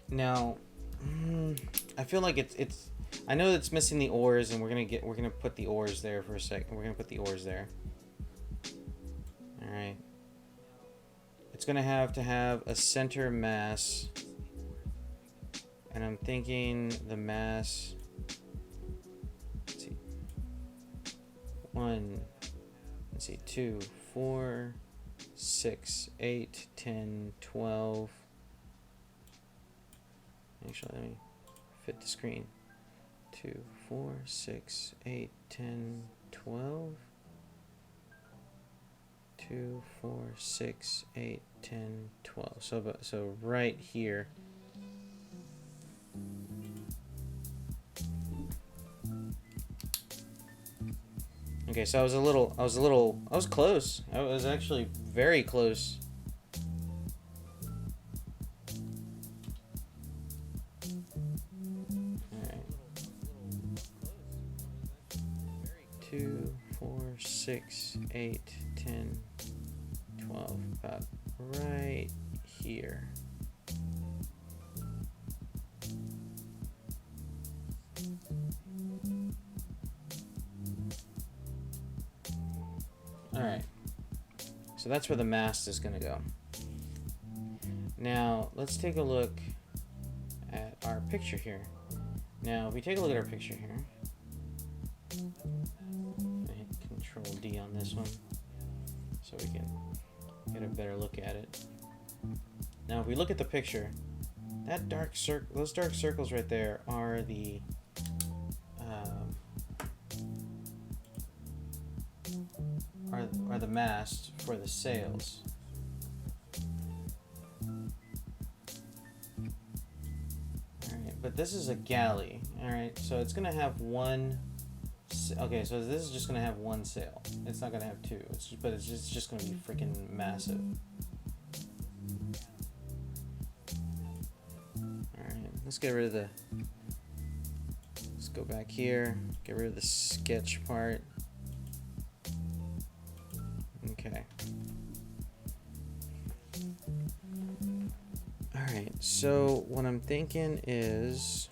Now, I feel like it's I know it's missing the oars, and we're gonna put the oars there for a second. We're gonna put the oars there. Alright. It's gonna have to have a center mass. And I'm thinking the mass, let's see, 1, let's see, 2, 4, 6, 8, 10, 12. Actually, let me fit the screen. 2, 4, 6, 8, 10, 12. 2, 4, 6, 8, 10, 12. So right here. Okay, so I was close. I was actually very close. Alright. 2, 4, 6, 8, 10, 12. About right here. Alright, so that's where the mast is going to go. Now, let's take a look at our picture here. Now, if we take a look at our picture here, I hit Control D on this one so we can get a better look at it. Now, if we look at the picture, that those dark circles right there are the are the mast for the sails. Alright, but this is a galley. Alright, so it's gonna have one. Okay, so this is just gonna have one sail. It's not gonna have two. But it's just gonna be freaking massive. Alright, let's get rid of the. Let's go back here. Get rid of the sketch part. Okay. Alright, so what I'm thinking is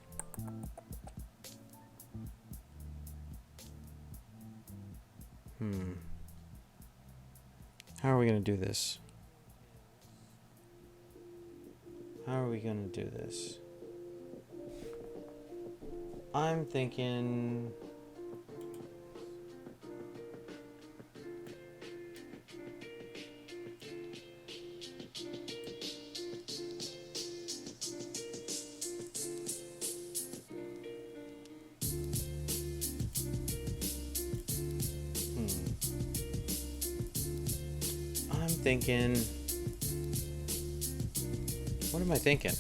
how are we going to do this? How are we going to do this? I'm thinking what am I thinking?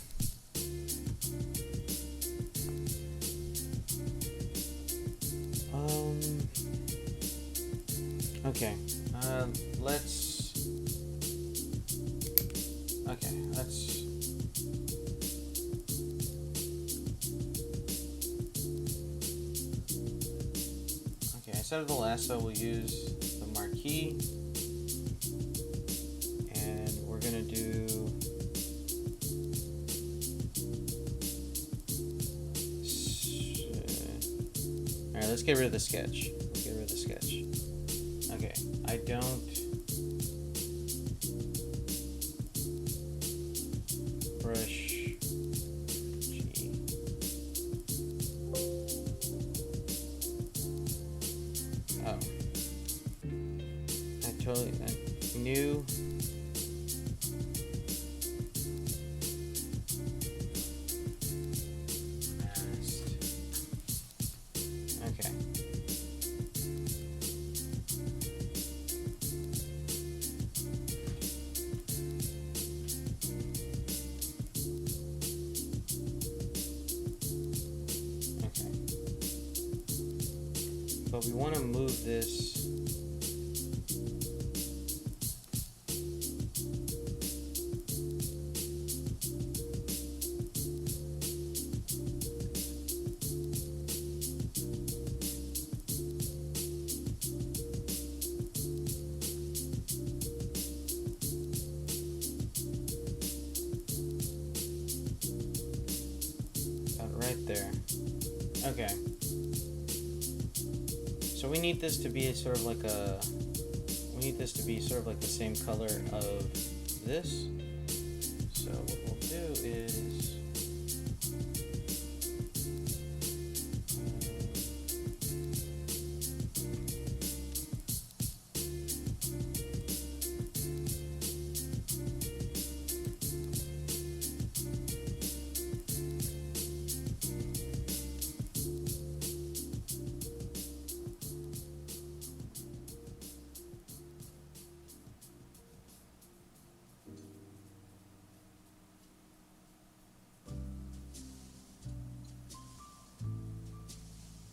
Okay, instead of the lasso, we'll use the marquee, and we're gonna do alright, let's get rid of the sketch. Okay, I don't brush G. Oh, I knew. but we want to move this. Right there. Okay. So we need this to be sort of like a. We need this to be sort of like the same color of this. So what we'll do is.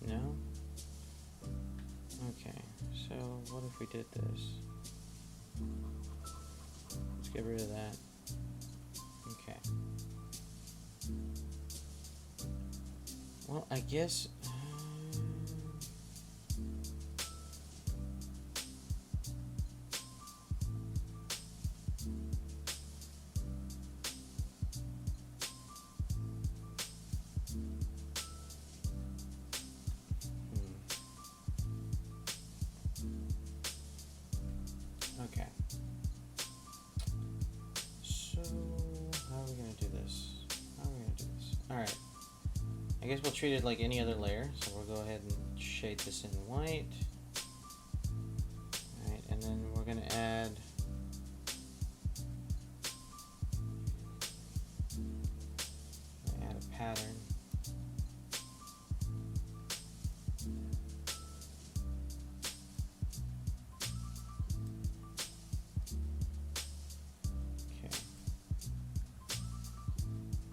No? Okay, so what if we did this? Let's get rid of that. Okay. Well, I guess... Okay. So, how are we going to do this? Alright. I guess we'll treat it like any other layer. So we'll go ahead and shade this in white. Alright, and then we're going to add... a pattern.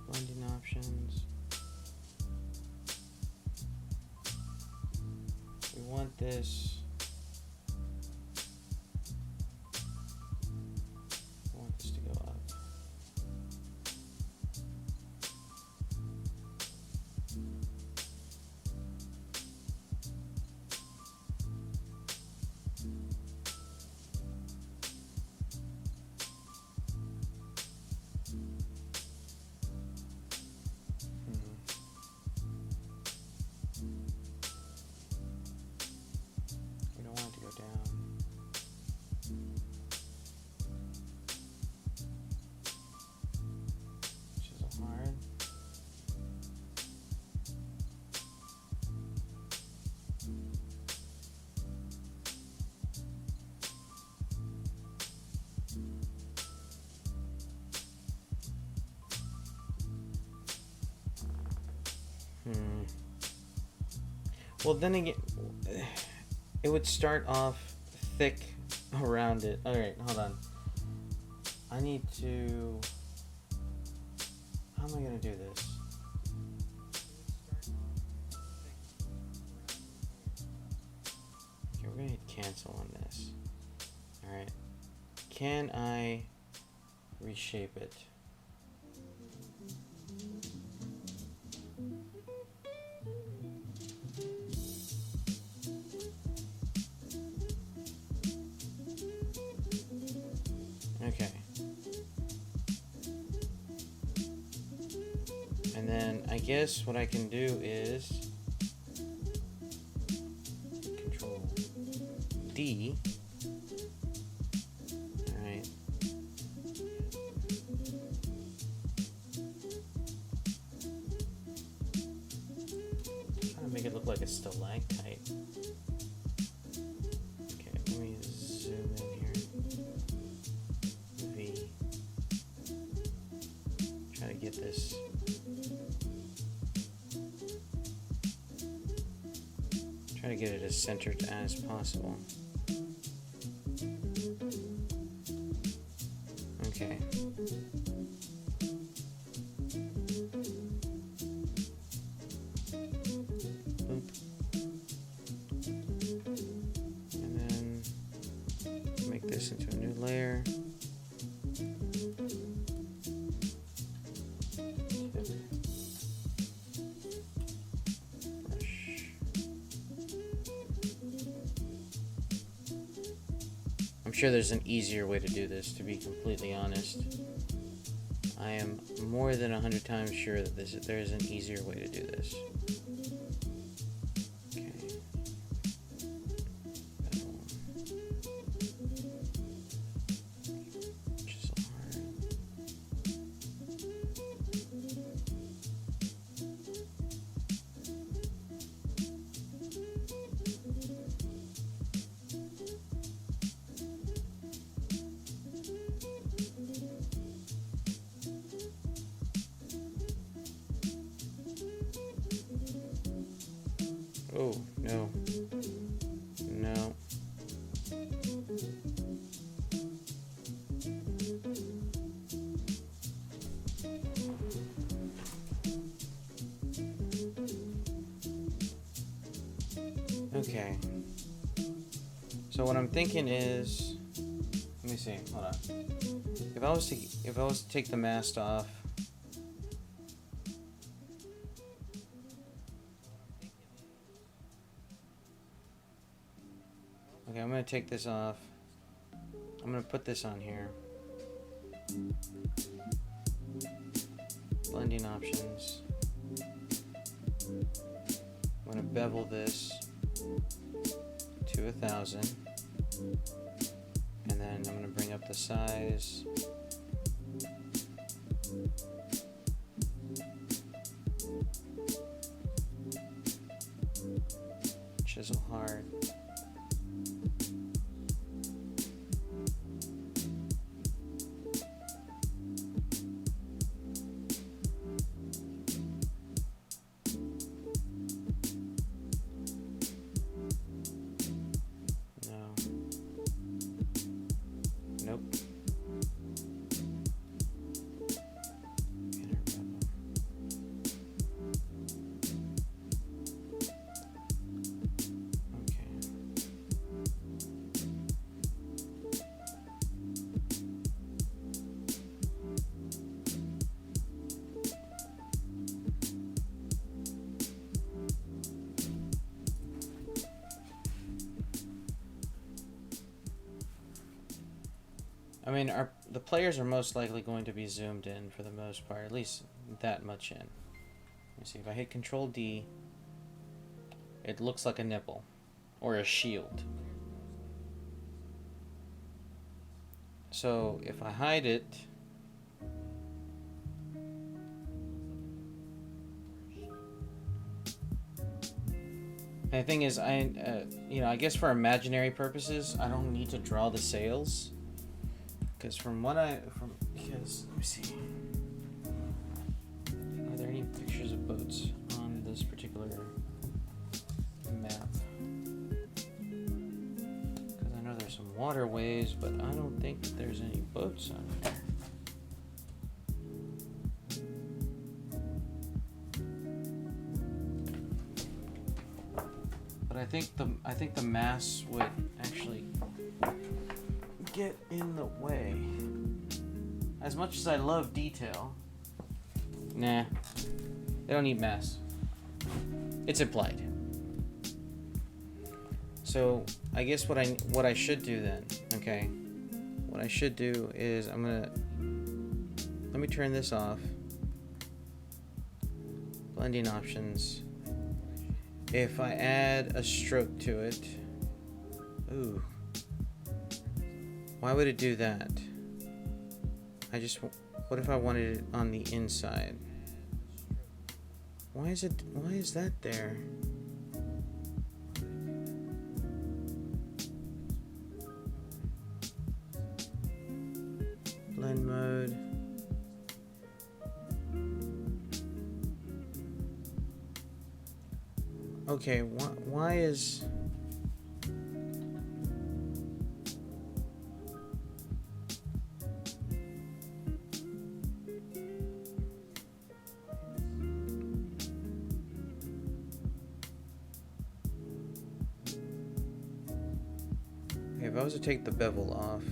Blending options. We want this. We want this to go up. We don't want it to go down. Which is hard. Well, then again, it would start off thick around it. Alright, hold on. I need to... How am I going to do this? Okay, we're going to hit cancel on this. Alright. Can I reshape it? Okay. And then I guess what I can do is Control D. Alright. Trying to make it look like a stalactite. Okay, let me zoom in here. V. Try to get this. Try to get it as centered as possible. Okay. Boop. sure there's an easier way to do this, to be completely honest. I am more than 100 times sure that there is an easier way to do this. Okay. Bevel. Chisel hard. Oh, no. No. Okay. So what I'm thinking is, let me see. Hold on. If I was to take the mast off, okay, I'm gonna take this off. I'm gonna put this on here. Blending options. I'm gonna bevel this to 1000, and then I'm gonna bring up the size. Chisel hard. No. Nope. Inner bevel. Okay. I mean, the players are most likely going to be zoomed in for the most part, at least that much in. Let me see, if I hit Control D, it looks like a nipple or a shield. So if I hide it, and the thing is, I guess for imaginary purposes, I don't need to draw the sails. Because let me see. Are there any pictures of boats on this particular map? Because I know there's some waterways, but I don't think that there's any boats on here. But I think the mass would actually get in the way. As much as I love detail, nah, they don't need mass. It's implied. So I guess what I should do then, okay? What I should do is let me turn this off. Blending options. If I add a stroke to it, ooh. Why would it do that? What if I wanted it on the inside? Why is that there? Blend mode. Okay, why is... If I was to take the bevel off,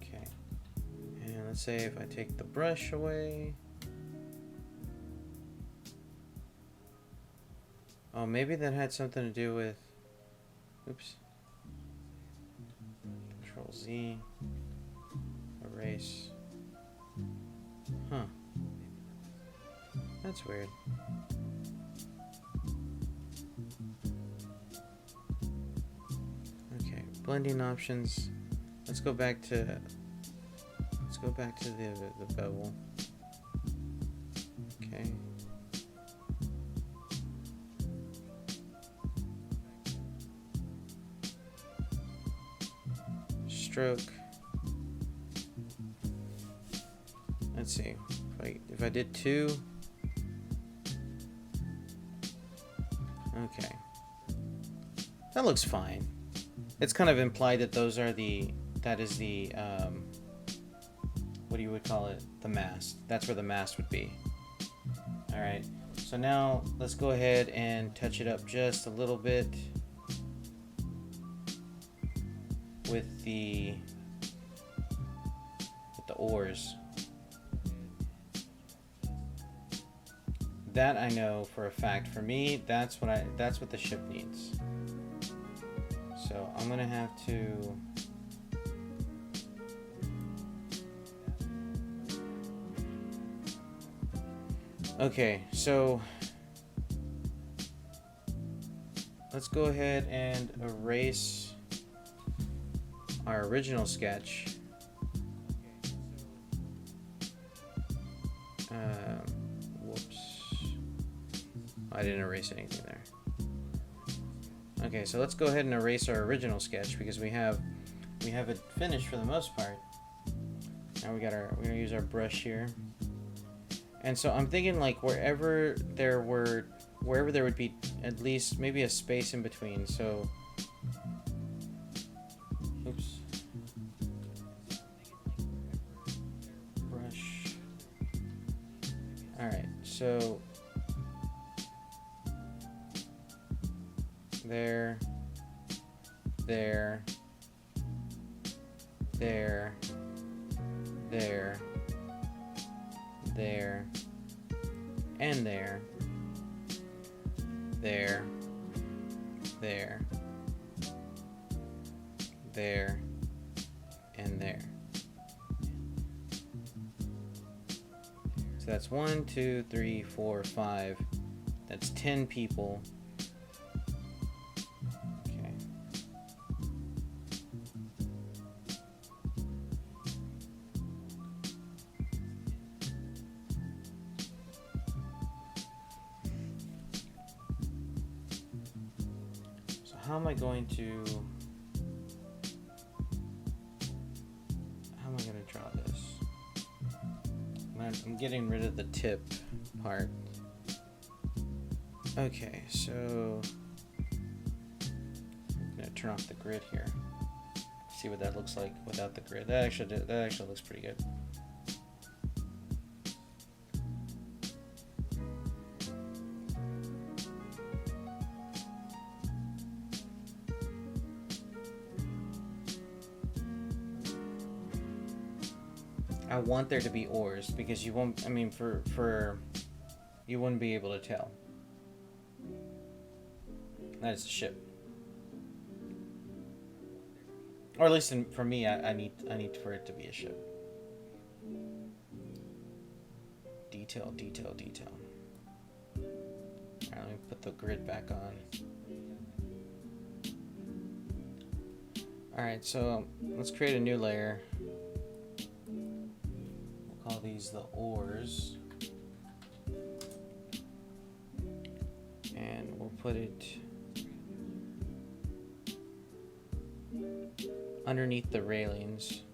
okay, and let's say if I take the brush away, Oh, maybe that had something to do with. Oops. Control Z. Erase. Huh. That's weird. Okay, blending options. Let's go back to the bevel. Okay. Stroke. Let's see. If I did 2. Okay. That looks fine. It's kind of implied that that is the what do you would call it? The mast. That's where the mast would be. All right. So now let's go ahead and touch it up just a little bit with the oars. That I know for a fact. For me, that's what the ship needs. So I'm gonna have to. Okay, so let's go ahead and erase our original sketch. Whoops. I didn't erase anything there. Okay, so let's go ahead and erase our original sketch because we have it finished for the most part. Now we're gonna use our brush here. And so I'm thinking like wherever there would be at least maybe a space in between. So oops. Brush. Alright, so there, there, there, there, there, and there, there, there, there, and there. So that's 1, 2, 3, 4, 5. That's 10 people. Okay. So how am I going to draw this? I'm getting rid of the tip part. Okay, so I'm gonna turn off the grid here. See what that looks like without the grid. That actually looks pretty good. I want there to be oars because you won't. I mean, you wouldn't be able to tell. That is a ship, or at least for me, I need for it to be a ship. Detail, detail, detail. All right, let me put the grid back on. All right, so let's create a new layer. Call these the oars, and we'll put it underneath the railings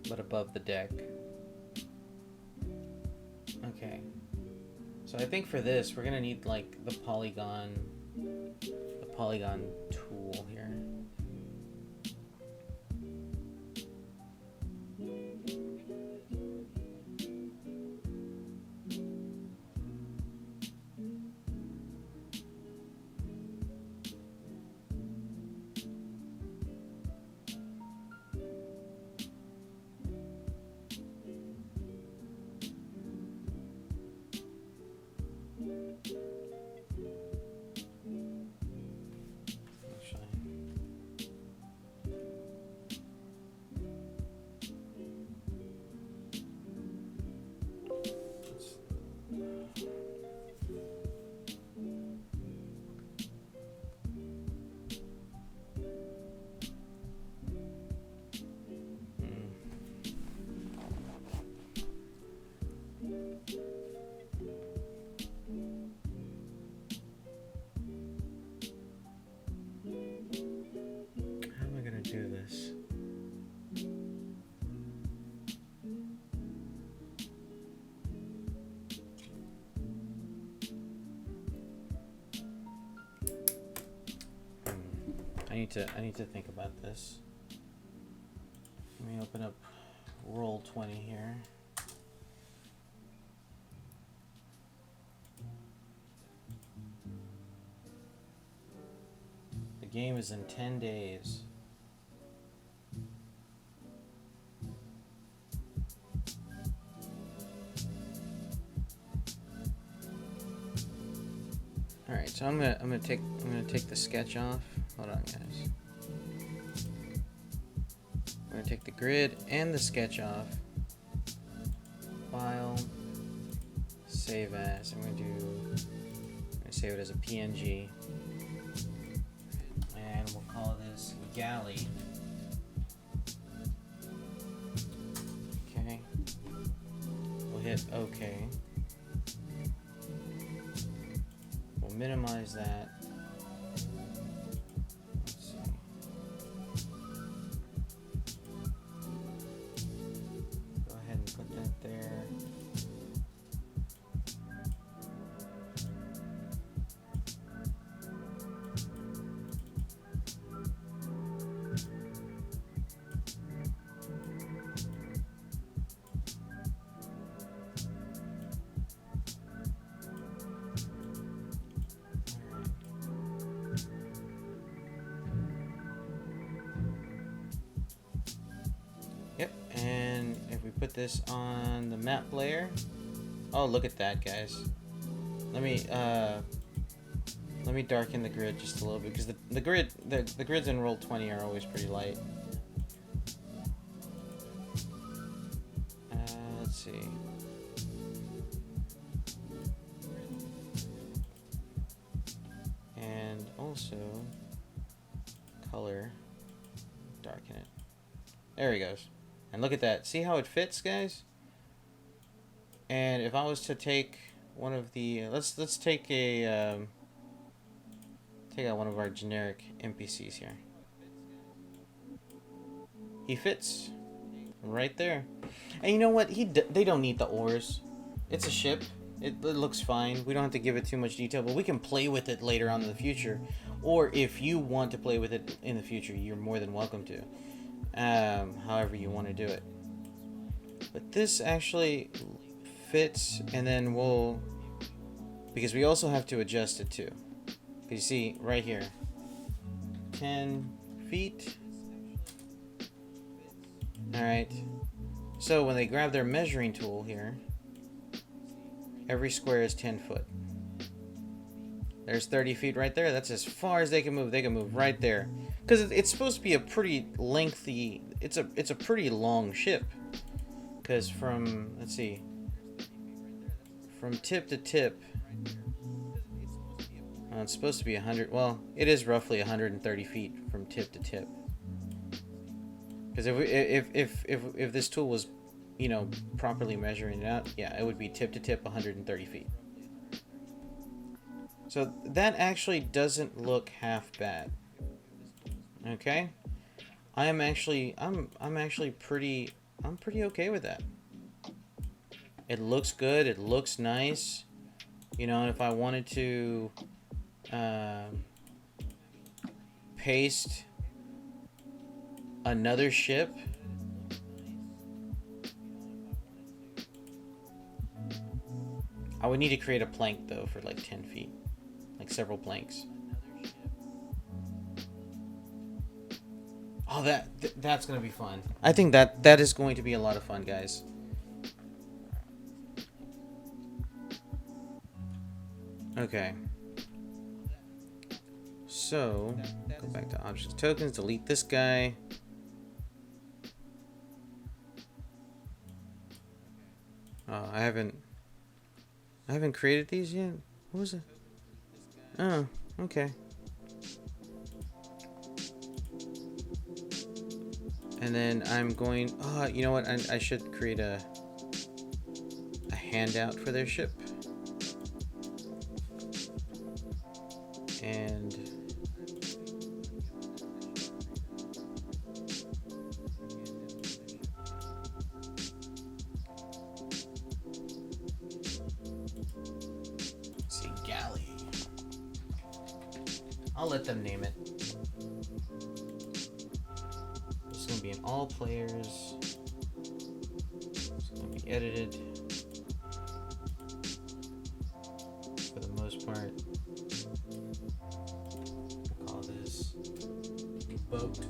but above the deck. Okay, so I think for this we're gonna need like the polygon tool here. this. I need to think about this. Let me open up Roll20 here. The game is in 10 days. All right, so I'm gonna take the sketch off. Hold on, guys. I'm gonna take the grid and the sketch off. File, save as. I'm gonna save it as a PNG, and we'll call this galley. Okay. We'll hit OK. We'll minimize that. Let's see. Go ahead and put that there. Yep, and if we put this on the map layer, oh, look at that, guys. Let me darken the grid just a little bit, because the grids in Roll20 are always pretty light. Let's see. And also color, darken it. There he goes. And look at that. See how it fits, guys? And if I was to take one of the let's take a take out one of our generic NPCs here. He fits right there. And you know what? They don't need the oars. It's a ship. It looks fine. We don't have to give it too much detail, but we can play with it later on in the future. Or if you want to play with it in the future, you're more than welcome to. However you want to do it. But this actually fits, and then because we also have to adjust it too. You see right here, 10 feet. Alright, so when they grab their measuring tool here, every square is 10 foot. There's 30 feet right there. That's as far as they can move. They can move right there. Because it's supposed to be a pretty lengthy, it's a pretty long ship. Because from, let's see, from tip to tip, it's supposed to be 100, well, it is roughly 130 feet from tip to tip. Because if this tool was, you know, properly measuring it out, yeah, it would be tip to tip 130 feet. So that actually doesn't look half bad. Okay? I'm pretty okay with that. It looks good, it looks nice. You know, if I wanted to paste another ship, I would need to create a plank though for like 10 feet. Like several planks. Oh, that's gonna be fun. I think that is going to be a lot of fun, guys. Okay. So, go back to objects tokens, delete this guy. Oh, I haven't created these yet. What was it? Oh, okay. And then I'm going, you know what? I should create a handout for their ship. And I'll let them name it. It's gonna be in all players. It's gonna be edited for the most part. We'll call this boat.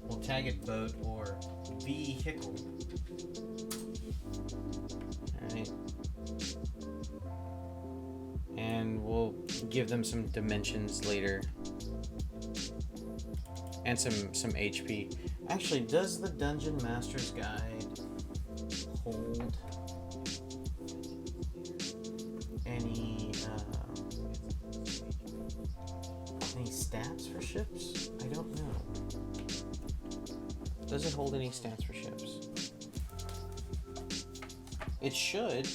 We'll tag it boat or vehicle. Alright. And we'll give them some dimensions later. And some HP. Actually, does the Dungeon Master's Guide hold any stats for ships? I don't know. Does it hold any stats for ships? It should,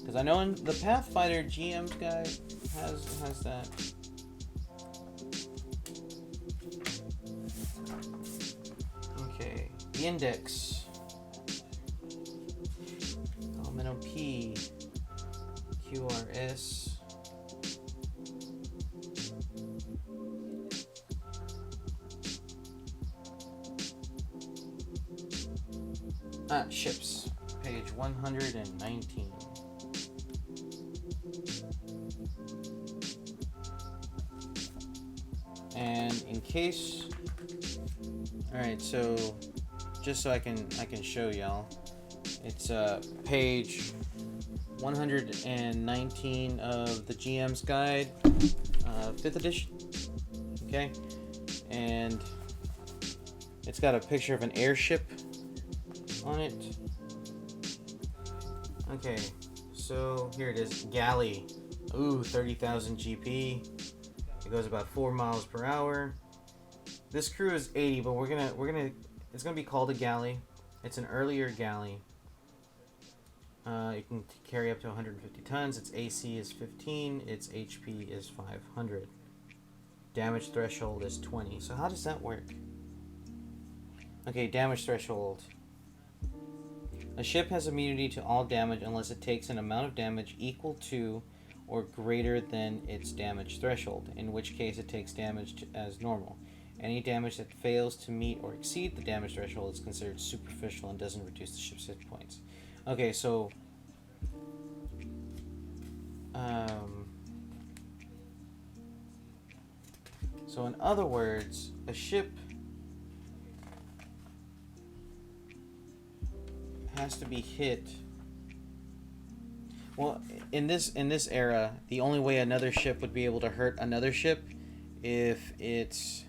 because I know in the Pathfinder GM's guide has that. Okay, the index. Elemental P, QRS. Ships, page 119. And in case, all right, so just so I can show y'all, it's page 119 of the GM's Guide, 5th edition. Okay, and it's got a picture of an airship on it. Okay, so here it is, galley. Ooh, 30,000 GP. It goes about 4 miles per hour. This crew is 80, but it's gonna be called a galley. It's an earlier galley. It can carry up to 150 tons. Its AC is 15. Its HP is 500. Damage threshold is 20. So how does that work? Okay, damage threshold. A ship has immunity to all damage unless it takes an amount of damage equal to or greater than its damage threshold, in which case it takes damage as normal. Any damage that fails to meet or exceed the damage threshold is considered superficial and doesn't reduce the ship's hit points. Okay, so in other words, a ship has to be hit. Well, in this era, the only way another ship would be able to hurt another ship if it's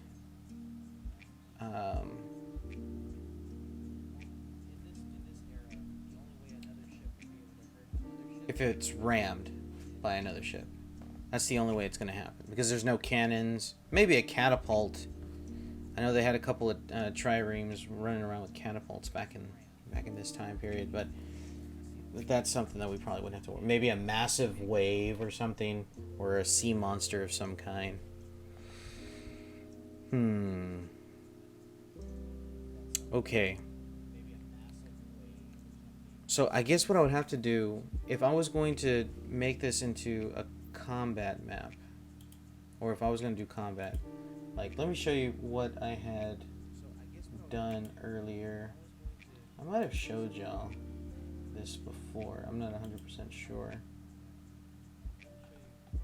if it's rammed by another ship. That's the only way it's going to happen, because there's no cannons. Maybe a catapult. I know they had a couple of triremes running around with catapults back in this time period, but that's something that we probably wouldn't have to worry. Maybe a massive wave or something, or a sea monster of some kind. Okay. So I guess what I would have to do, if I was going to make this into a combat map, or if I was going to do combat, like, let me show you what I had done earlier. I might have showed y'all this before. I'm not 100% sure. I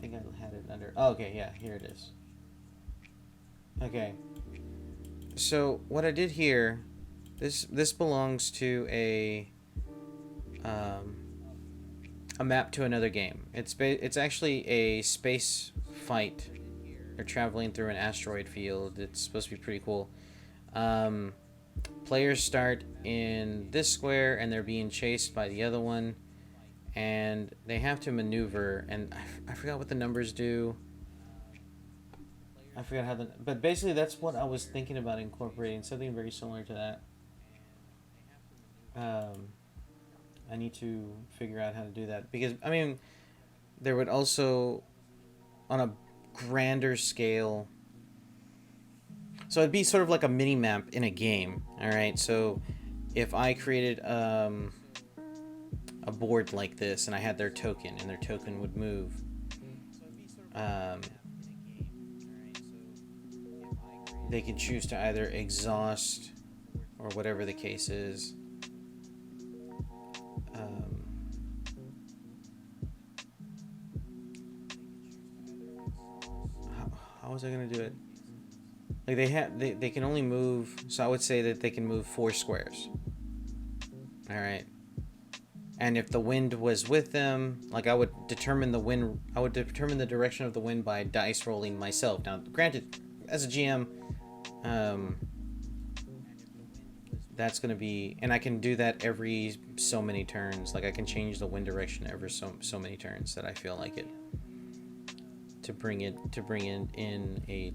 think I had it under... Oh, okay, yeah, here it is. Okay. So, what I did here... This belongs to a map to another game. It's actually a space fight. They're traveling through an asteroid field. It's supposed to be pretty cool. Players start in this square and they're being chased by the other one, and they have to maneuver, and I forgot what the numbers do. I forgot how but basically that's what I was thinking about incorporating, something very similar to that. I need to figure out how to do that, because I mean, there would also, on a grander scale, so it'd be sort of like a mini map in a game. All right, so if I created a board like this and I had their token, and their token would move, Um, they can choose to either exhaust or whatever the case is. Um, how was I gonna do it? Like they can only move. So I would say that they can move 4 squares. All right. And if the wind was with them, like I would determine the direction of the wind by dice rolling myself. Now, granted, as a GM, um, that's going to be, and I can do that every so many turns. Like I can change the wind direction every so many turns that I feel like it, to bring in a,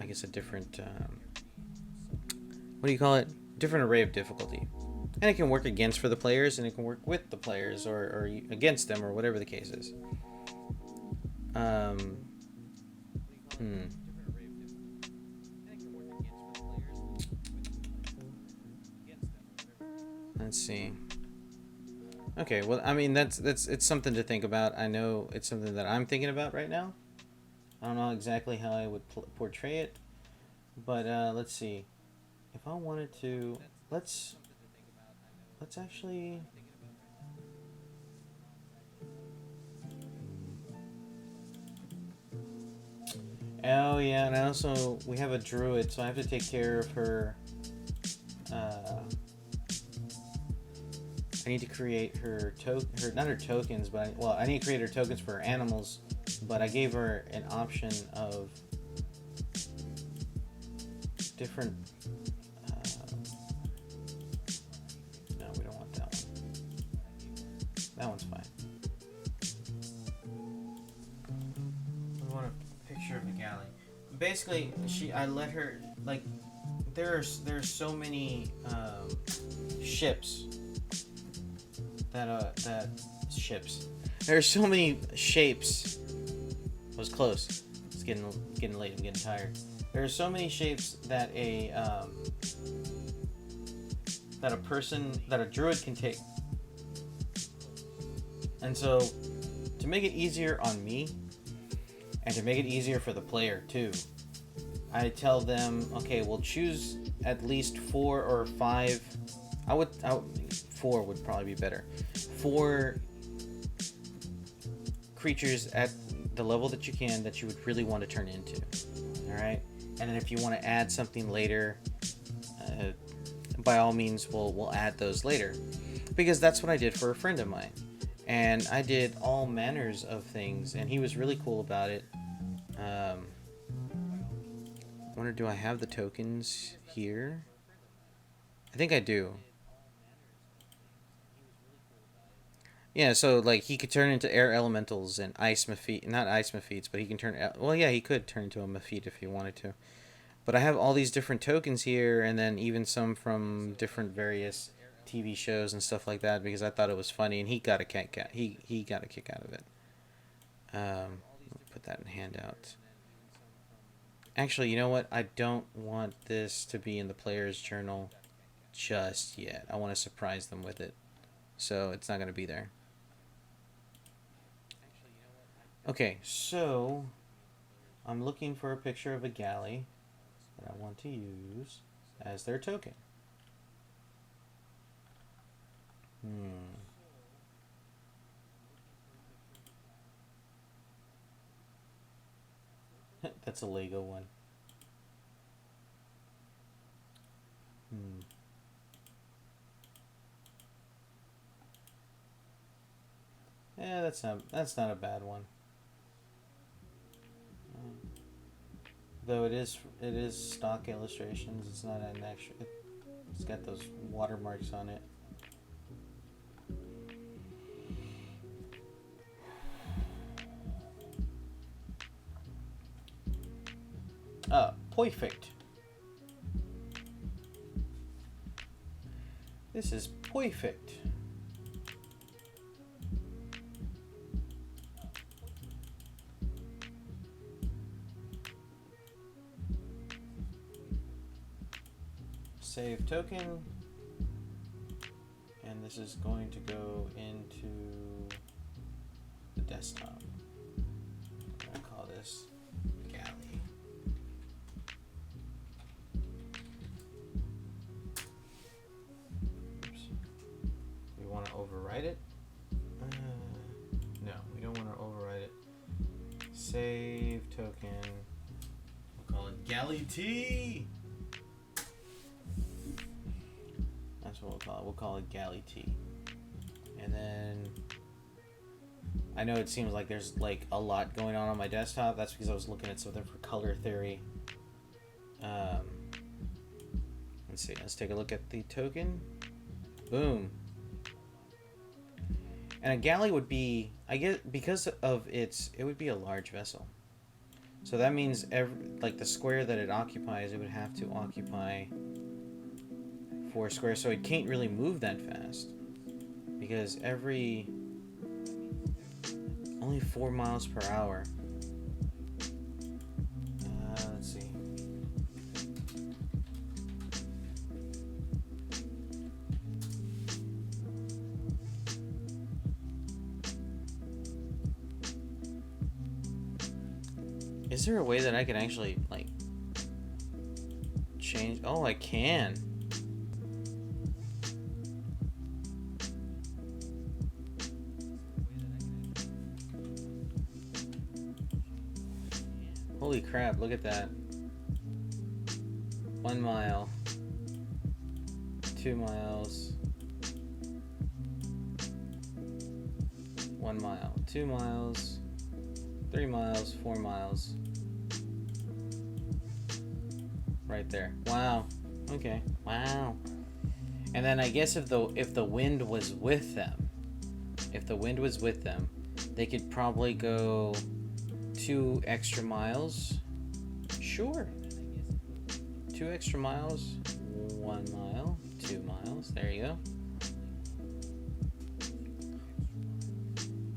I guess, a different, what do you call it? Different array of difficulty. And it can work against for the players, and it can work with the players, or against them, or whatever the case is. Um, hmm. Let's see. Okay, well, I mean, that's it's something to think about. I know it's something that I'm thinking about right now. I don't know exactly how I would portray it, but let's see. If I wanted to, let's actually. Oh yeah, and also we have a druid, so I have to take care of her. I need to create her not her tokens, but I need to create her tokens for her animals. But I gave her an option of different. No, we don't want that one. That one's fine. We want a picture of the galley. Basically, I let her, like, there's so many ships that ships. There's so many shapes. I was close. It's getting late. I'm getting tired. There are so many shapes that a druid can take. And so, to make it easier on me, and to make it easier for the player too, I tell them, okay, we'll choose at least 4 or 5. 4 would probably be better. 4 creatures at the level that you can that you would really want to turn into. All right, and then if you want to add something later, by all means, we'll add those later, because that's what I did for a friend of mine, and I did all manners of things, and he was really cool about it. I wonder, do I have the tokens here? I think I do. Yeah, so like he could turn into air elementals and ice Mephit, not ice Mephites, but he can turn. Well, yeah, he could turn into a Mephit if he wanted to. But I have all these different tokens here, and then even some from different various TV shows and stuff like that, because I thought it was funny, and he got a kick out. He got a kick out of it. Put that in handouts. Actually, you know what? I don't want this to be in the player's journal just yet. I want to surprise them with it, so it's not going to be there. Okay, so I'm looking for a picture of a galley that I want to use as their token. That's a Lego one. Yeah, that's not a bad one. Though it is stock illustrations. It's not an extra. It's got those watermarks on it. Perfect. This is perfect. Save token. And this is going to go into the desktop. I'm going to call save token. We'll call it galley T. That's what we'll call it. We'll call it galley T. And then I know it seems like there's like a lot going on my desktop. That's because I was looking at something for color theory. Let's see. Let's take a look at the token. Boom. And a galley would be, I guess, because of its, it would be a large vessel. So that means like the square that it occupies, it would have to occupy 4 squares. So it can't really move that fast because only 4 miles per hour. Let's see. Is there a way that I can actually, like, change? Oh, I can. Holy crap, look at that. 1 mile. 2 miles. 1 mile. 2 miles. 3 miles. 4 miles. Right there. Wow. Okay. Wow. And then I guess if the wind was with them, they could probably go 2 extra miles. Sure. 2 extra miles. 1 mile. 2 miles. There you go.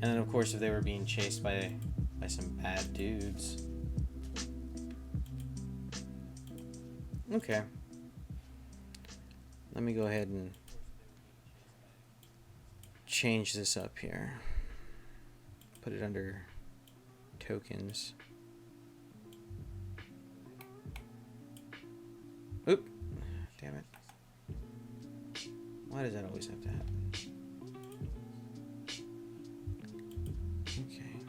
And then of course if they were being chased by some bad dudes. Okay. Let me go ahead and change this up here. Put it under tokens. Oop. Damn it. Why does that always have to happen? Okay.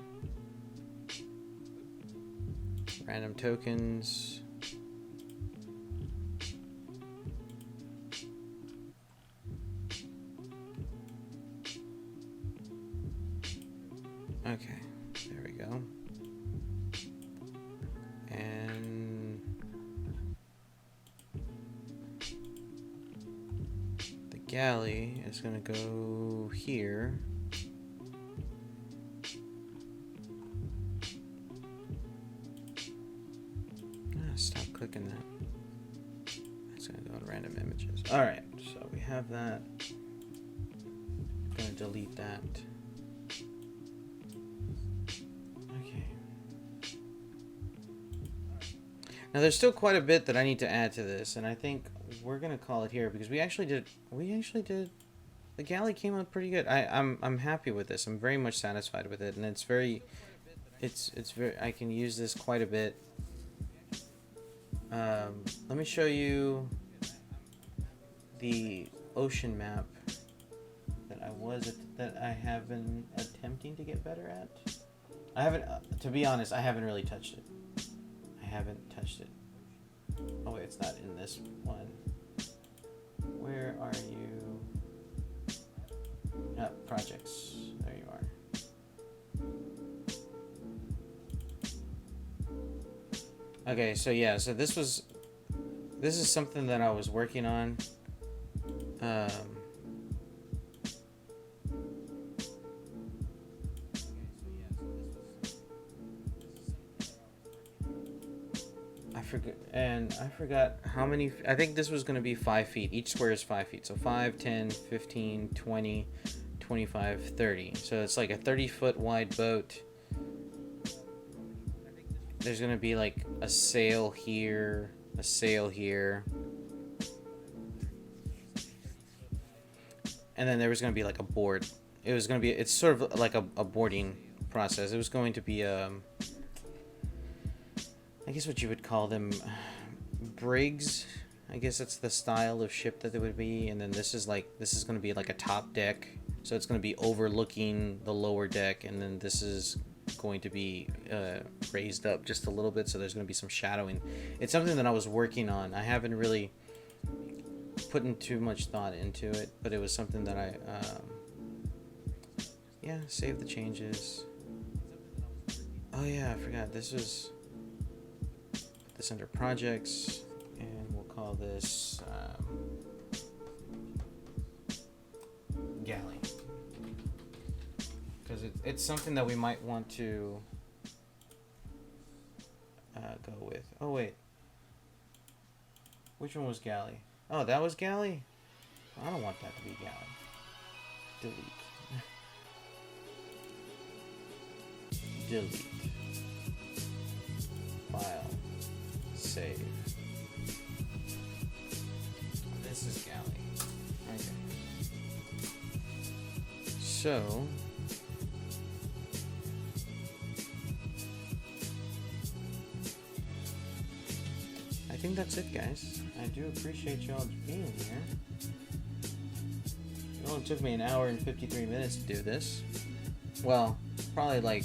Random tokens. Okay, there we go. And the galley is gonna go here. Stop clicking that. It's gonna go to random images. Alright, so we have that. I'm gonna delete that. Now there's still quite a bit that I need to add to this, and I think we're gonna call it here because we actually did the galley came out pretty good. I'm happy with this. I'm very much satisfied with it, and it's very I can use this quite a bit. Let me show you the ocean map that I have been attempting to get better at. I haven't, to be honest, I haven't really touched it. Oh wait, it's not in this one. Where are you? Projects. There you are. Okay, so yeah, so this is something that I was working on. I forgot how many. I think this was going to be 5 feet. Each square is 5 feet. So 5, 10, 15, 20, 25, 30. So it's like a 30-foot wide boat. There's going to be like a sail here, a sail here. And then there was going to be like a board. It's sort of like a boarding process. It was going to be I guess what you would call them, brigs. I guess that's the style of ship that they would be. And then this is going to be like a top deck. So it's going to be overlooking the lower deck. And then this is going to be raised up just a little bit, so there's going to be some shadowing. It's something that I was working on. I haven't really put in too much thought into it, but it was something that I yeah, save the changes. Oh yeah, I forgot, this was, put this under projects, and we'll call this galley, because it's something that we might want to go with. Oh wait, which one was galley? Oh, that was galley? I don't want that to be galley. Delete. Delete. File. Save. This is galley. Okay. So I think that's it, guys. I do appreciate y'all being here. It only took me an hour and 53 minutes to do this. Well, probably like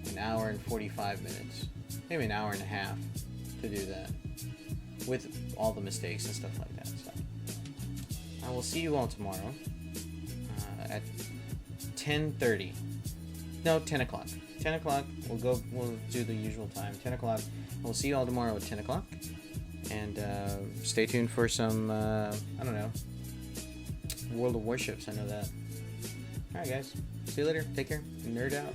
an hour and 45 minutes. Maybe an hour and a half to do that. With all the mistakes and stuff like that. So I will see you all tomorrow at 10:30. No, 10 o'clock. 10 o'clock. We'll do the usual time. 10 o'clock. We'll see you all tomorrow at 10 o'clock. And stay tuned for some, I don't know, World of Warships. I know that. Alright, guys. See you later. Take care. Nerd out.